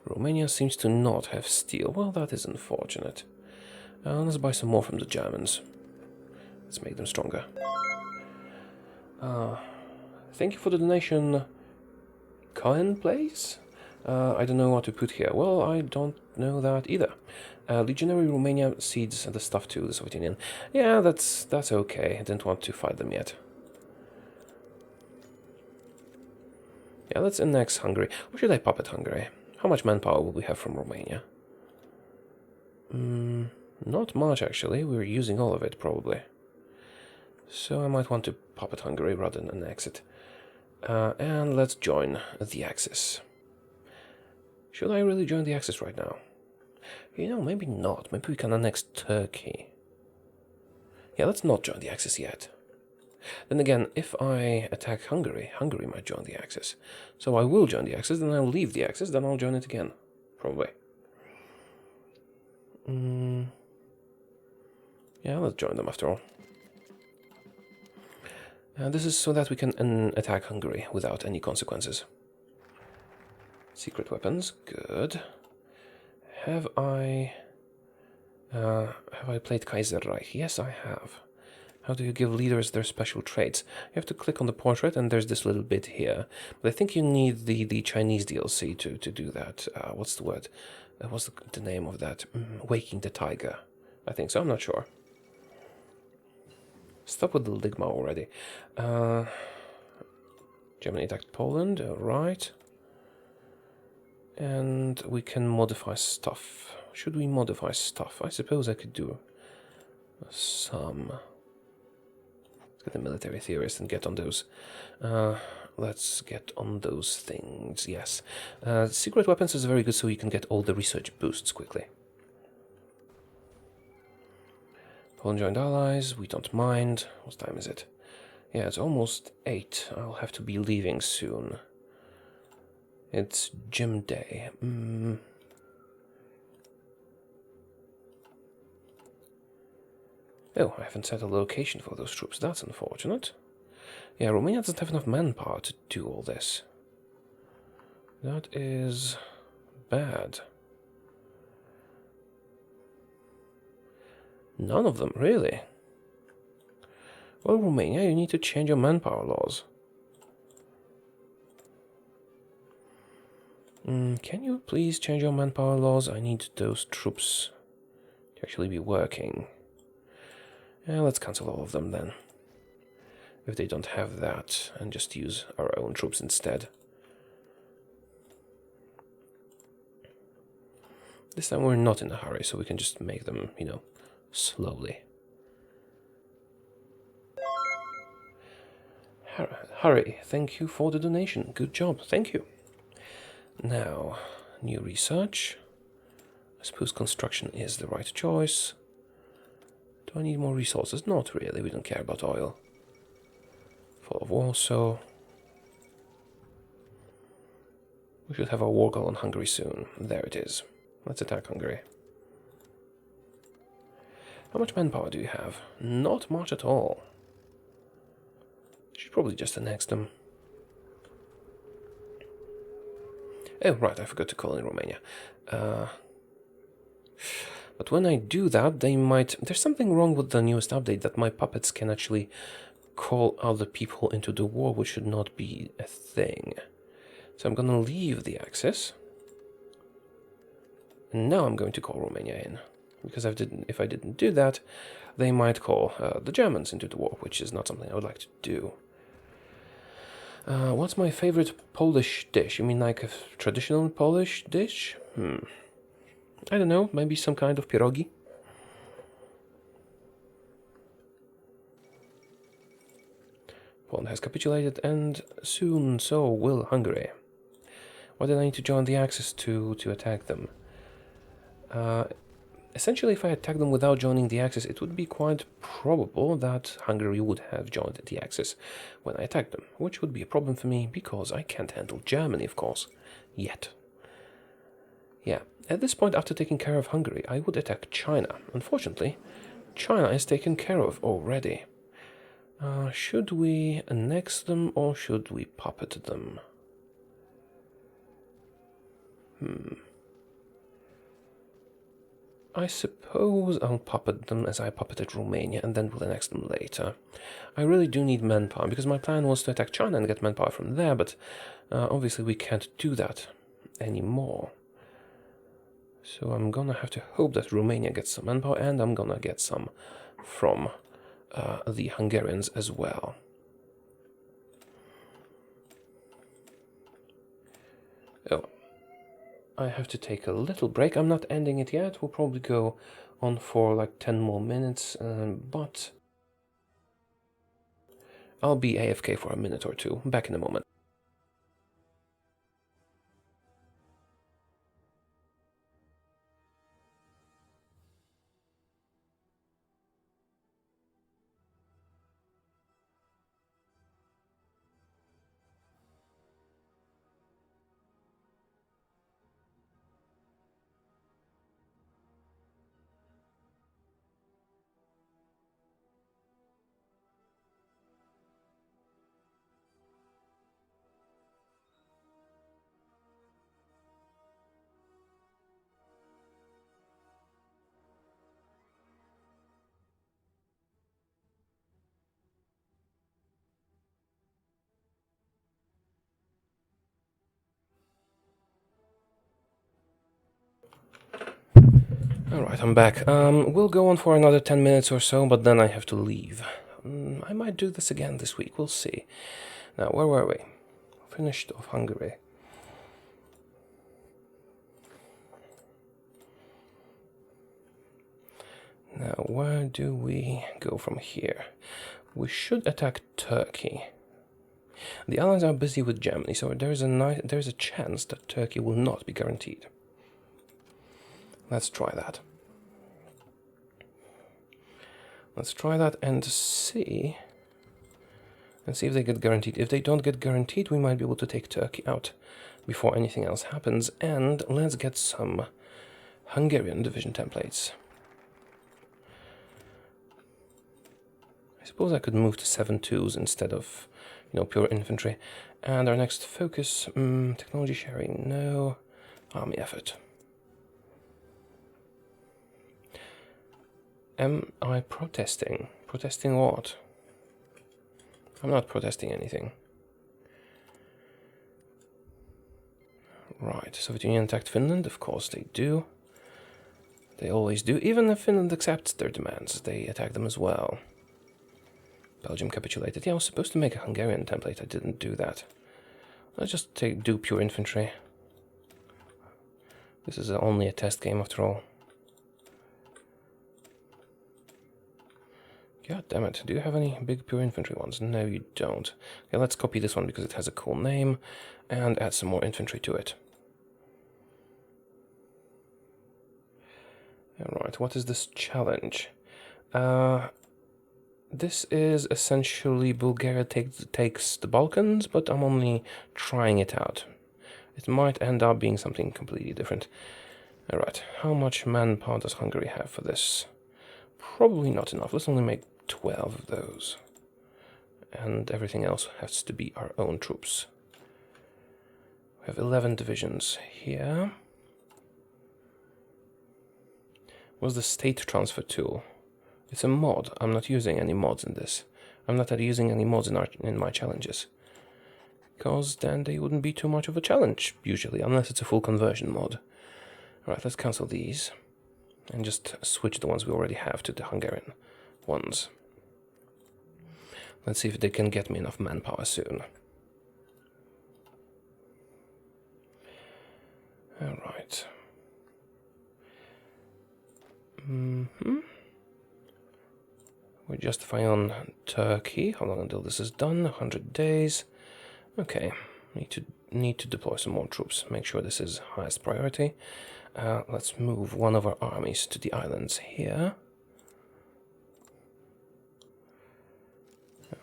Speaker 1: Romania seems to not have steel. Well, that is unfortunate. Let's buy some more from the Germans. Let's make them stronger. Thank you for the donation, Cohen Place? I don't know what to put here. Well, I don't know that either. Legionary Romania cedes the stuff to the Soviet Union. Yeah, that's okay. I didn't want to fight them yet. Yeah, let's annex Hungary. Or should I puppet Hungary? How much manpower will we have from Romania? Not much, actually. We're using all of it, probably. So I might want to puppet Hungary rather than annex it. And let's join the Axis. Should I really join the Axis right now? Maybe not. Maybe we can annex Turkey. Yeah, let's not join the Axis yet. Then again, if I attack Hungary, Hungary might join the Axis. So I will join the Axis, then I'll leave the Axis, then I'll join it again. Probably. Yeah, let's join them after all. This is so that we can attack Hungary without any consequences. Secret weapons, good. Have I played Kaiserreich? Yes, I have. How do you give leaders their special traits? You have to click on the portrait, and there's this little bit here. But I think you need the Chinese DLC to do that. What's the word? What's the name of that? Waking the Tiger. I think so, I'm not sure. Stop with the Ligma already. Germany attacked Poland, right. And we can modify stuff. Should we modify stuff? I suppose I could do some. Let's get the military theorist and get on those. Let's get on those things, yes. Secret weapons is very good, so you can get all the research boosts quickly. Poland joined allies, we don't mind. What time is it? Yeah, it's almost 8. I'll have to be leaving soon. It's gym day. Oh, I haven't set a location for those troops. That's unfortunate. Yeah, Romania doesn't have enough manpower to do all this. That is bad. None of them, really. Well, Romania, you need to change your manpower laws. Can you please change your manpower laws? I need those troops to actually be working. Yeah, let's cancel all of them then. If they don't have that, and just use our own troops instead. This time we're not in a hurry, so we can just make them, you know, slowly. Hurry, thank you for the donation. Good job, thank you. Now, new research. I suppose construction is the right choice. Do I need more resources? Not really, we don't care about oil. Fall of Warsaw. We should have our war goal on Hungary soon. There it is. Let's attack Hungary. How much manpower do you have? Not much at all. Should probably just annex them. Oh, right, I forgot to call in Romania. But when I do that, they might... There's something wrong with the newest update, that my puppets can actually call other people into the war, which should not be a thing. So I'm gonna leave the Axis. And now I'm going to call Romania in. Because if I didn't do that, they might call the Germans into the war, which is not something I would like to do. What's my favorite Polish dish? You mean like a traditional Polish dish? I don't know, maybe some kind of pierogi? Poland has capitulated, and soon so will Hungary. Why did I need to join the Axis to attack them? Essentially, if I attack them without joining the Axis, it would be quite probable that Hungary would have joined the Axis when I attacked them, which would be a problem for me, because I can't handle Germany, of course, yet. Yeah, at this point, after taking care of Hungary, I would attack China. Unfortunately, China is taken care of already. Should we annex them, or should we puppet them? I suppose I'll puppet them as I puppeted Romania, and then we'll annex them later. I really do need manpower, because my plan was to attack China and get manpower from there, but obviously we can't do that anymore. So I'm gonna have to hope that Romania gets some manpower, and I'm gonna get some from the Hungarians as well. Oh, I have to take a little break. I'm not ending it yet. We'll probably go on for like 10 more minutes, but I'll be AFK for a minute or two. Back in a moment. Alright, I'm back. We'll go on for another 10 minutes or so, but then I have to leave. I might do this again this week, we'll see. Now, where were we? Finished off Hungary. Now, where do we go from here? We should attack Turkey. The Allies are busy with Germany, so there's a chance that Turkey will not be guaranteed. Let's try that. Let's try that and see and see if they get guaranteed. If they don't get guaranteed, we might be able to take Turkey out before anything else happens. And let's get some Hungarian division templates. I suppose I could move to 7-2s instead of, pure infantry. And our next focus, technology sharing, no. Army effort. Am I protesting? Protesting what? I'm not protesting anything. Right, Soviet Union attacked Finland, of course they do. They always do. Even if Finland accepts their demands, they attack them as well. Belgium capitulated. Yeah, I was supposed to make a Hungarian template, I didn't do that. Let's just do pure infantry. This is only a test game after all. God damn it, do you have any big pure infantry ones? No, you don't. Okay, let's copy this one because it has a cool name, and add some more infantry to it. Alright, what is this challenge? This is essentially Bulgaria takes the Balkans, but I'm only trying it out. It might end up being something completely different. Alright, how much manpower does Hungary have for this? Probably not enough. Let's only make 12 of those. And everything else has to be our own troops. We have 11 divisions here. What's the state transfer tool? It's a mod. I'm not using any mods in this. I'm not using any mods in my challenges. Because then they wouldn't be too much of a challenge, usually, unless it's a full conversion mod. Alright, let's cancel these. And just switch the ones we already have to the Hungarian ones. Let's see if they can get me enough manpower soon. Alright. We're justifying on Turkey. How long until this is done? 100 days. Okay. Need to deploy some more troops. Make sure this is highest priority. Let's move one of our armies to the islands here.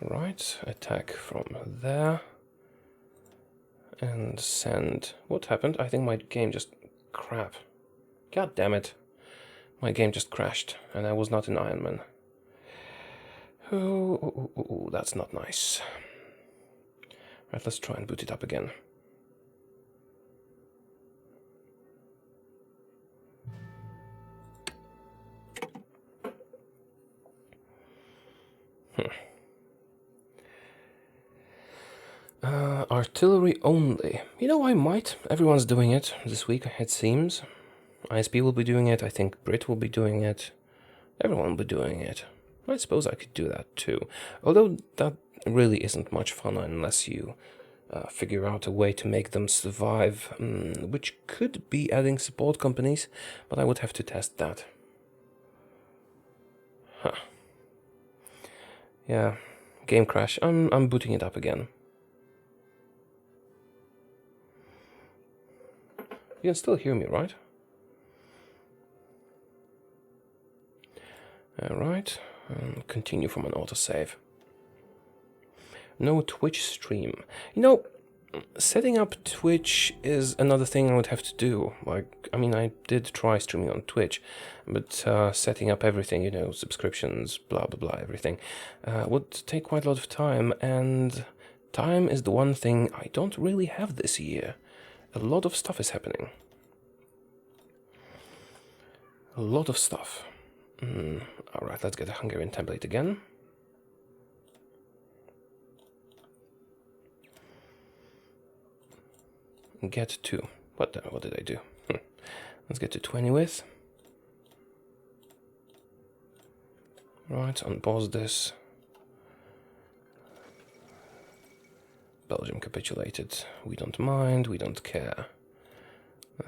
Speaker 1: Alright, attack from there. And send... What happened? I think my game just... Crap. God damn it. My game just crashed, and I was not in Ironman. Oh, that's not nice. Right, let's try and boot it up again. Artillery only. I might. Everyone's doing it this week, it seems. ISP will be doing it. I think Brit will be doing it. Everyone will be doing it. I suppose I could do that too. Although that really isn't much fun unless you figure out a way to make them survive, which could be adding support companies, but I would have to test that. Huh. Yeah, game crash. I'm booting it up again. You can still hear me, right? Alright, continue from an autosave. No Twitch stream. Setting up Twitch is another thing I would have to do. I did try streaming on Twitch, but setting up everything, subscriptions, blah, blah, blah, everything, would take quite a lot of time, and time is the one thing I don't really have this year. A lot of stuff is happening. A lot of stuff. Alright, let's get a Hungarian template again. Get to... What did I do? Let's get to 20 with. Right, unpause this. Belgium capitulated. We don't mind, we don't care.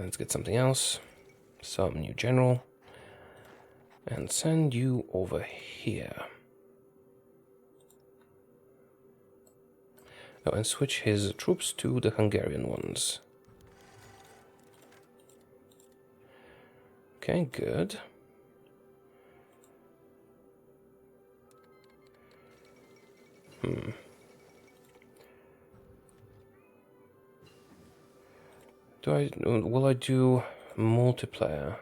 Speaker 1: Let's get something else. Some new general. And send you over here. Oh, and switch his troops to the Hungarian ones. Okay, good. Will I do multiplayer?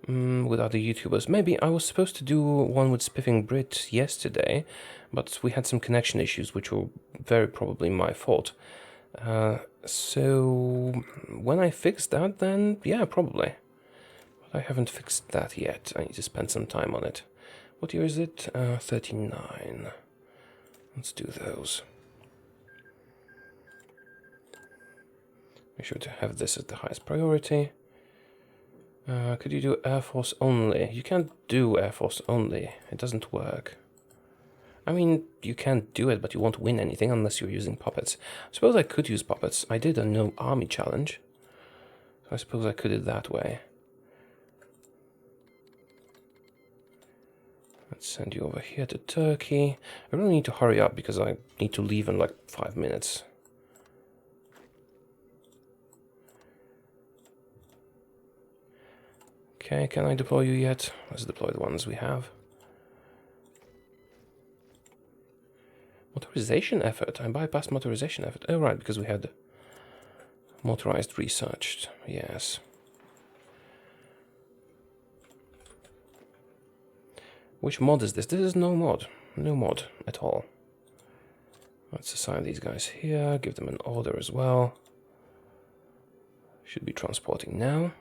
Speaker 1: With other YouTubers. Maybe I was supposed to do one with Spiffing Brit yesterday, but we had some connection issues, which were very probably my fault. So when I fix that, then yeah, probably. But I haven't fixed that yet. I need to spend some time on it. What year is it? 39. Let's do those. Make sure to have this as the highest priority. Could you do Air Force only? You can't do Air Force only. It doesn't work. I mean, you can't do it, but you won't win anything unless you're using puppets. I suppose I could use puppets. I did a no army challenge. So I suppose I could do it that way. Let's send you over here to Turkey. I really need to hurry up because I need to leave in like 5 minutes. Okay, can I deploy you yet? Let's deploy the ones we have. Motorization effort. I bypassed motorization effort. Oh, right, because we had motorized researched. Yes. Which mod is this? This is no mod. No mod at all. Let's assign these guys here. Give them an order as well. Should be transporting now.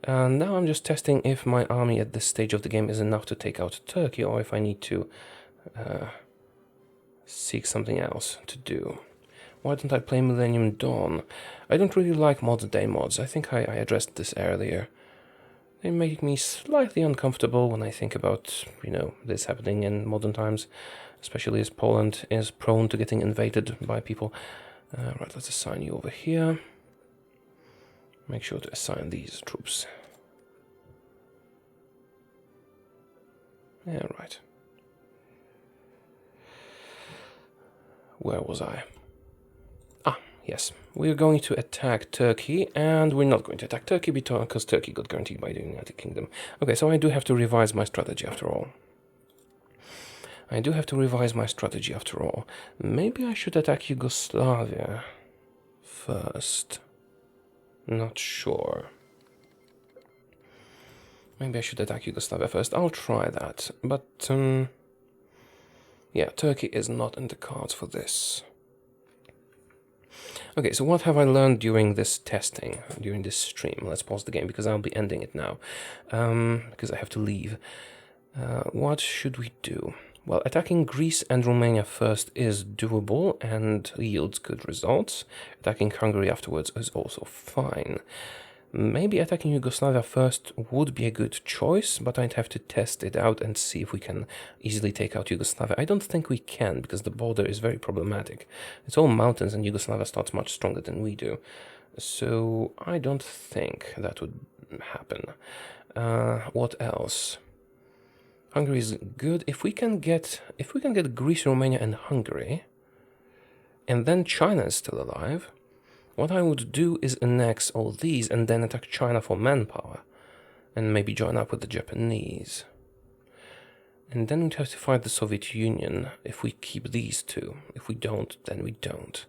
Speaker 1: And now I'm just testing if my army at this stage of the game is enough to take out Turkey, or if I need to seek something else to do. Why don't I play Millennium Dawn? I don't really like modern day mods. I think I addressed this earlier. They make me slightly uncomfortable when I think about, you know, this happening in modern times, especially as Poland is prone to getting invaded by people. Right, let's assign you over here. Make sure to assign these troops. Yeah, right. Where was I? Ah, yes. We're going to attack Turkey, and we're not going to attack Turkey because Turkey got guaranteed by the United Kingdom. Okay, so I do have to revise my strategy after all. Maybe I should attack Yugoslavia first. Not sure. Maybe I should attack Yugoslavia first. I'll try that. But, yeah, Turkey is not in the cards for this. Okay, so what have I learned during this testing, during this stream? Let's pause the game because I'll be ending it now. Because I have to leave. What should we do? Well, attacking Greece and Romania first is doable and yields good results. Attacking Hungary afterwards is also fine. Maybe attacking Yugoslavia first would be a good choice, but I'd have to test it out and see if we can easily take out Yugoslavia. I don't think we can, because the border is very problematic. It's all mountains, and Yugoslavia starts much stronger than we do. So I don't think that would happen. What else? Hungary is good. If we can get Greece, Romania, and Hungary, and then China is still alive, what I would do is annex all these and then attack China for manpower, and maybe join up with the Japanese. And then we'd have to fight the Soviet Union if we keep these two. If we don't, then we don't.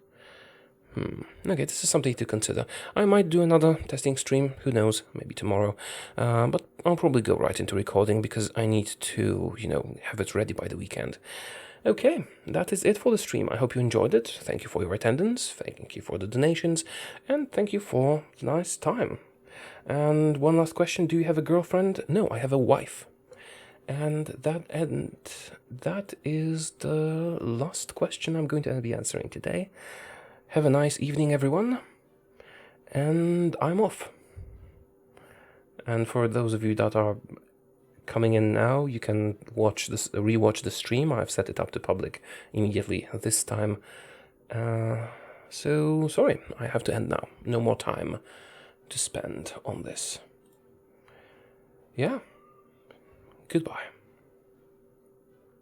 Speaker 1: Okay, this is something to consider. I might do another testing stream, who knows, maybe tomorrow. But I'll probably go right into recording because I need to, you know, have it ready by the weekend. Okay, that is it for the stream. I hope you enjoyed it. Thank you for your attendance, thank you for the donations, and thank you for a nice time. And one last question, do you have a girlfriend? No, I have a wife. And that is the last question I'm going to be answering today. Have a nice evening, everyone, and I'm off. And for those of you that are coming in now, you can rewatch the stream. I've set it up to public immediately this time. So sorry, I have to end now. No more time to spend on this. Yeah, goodbye.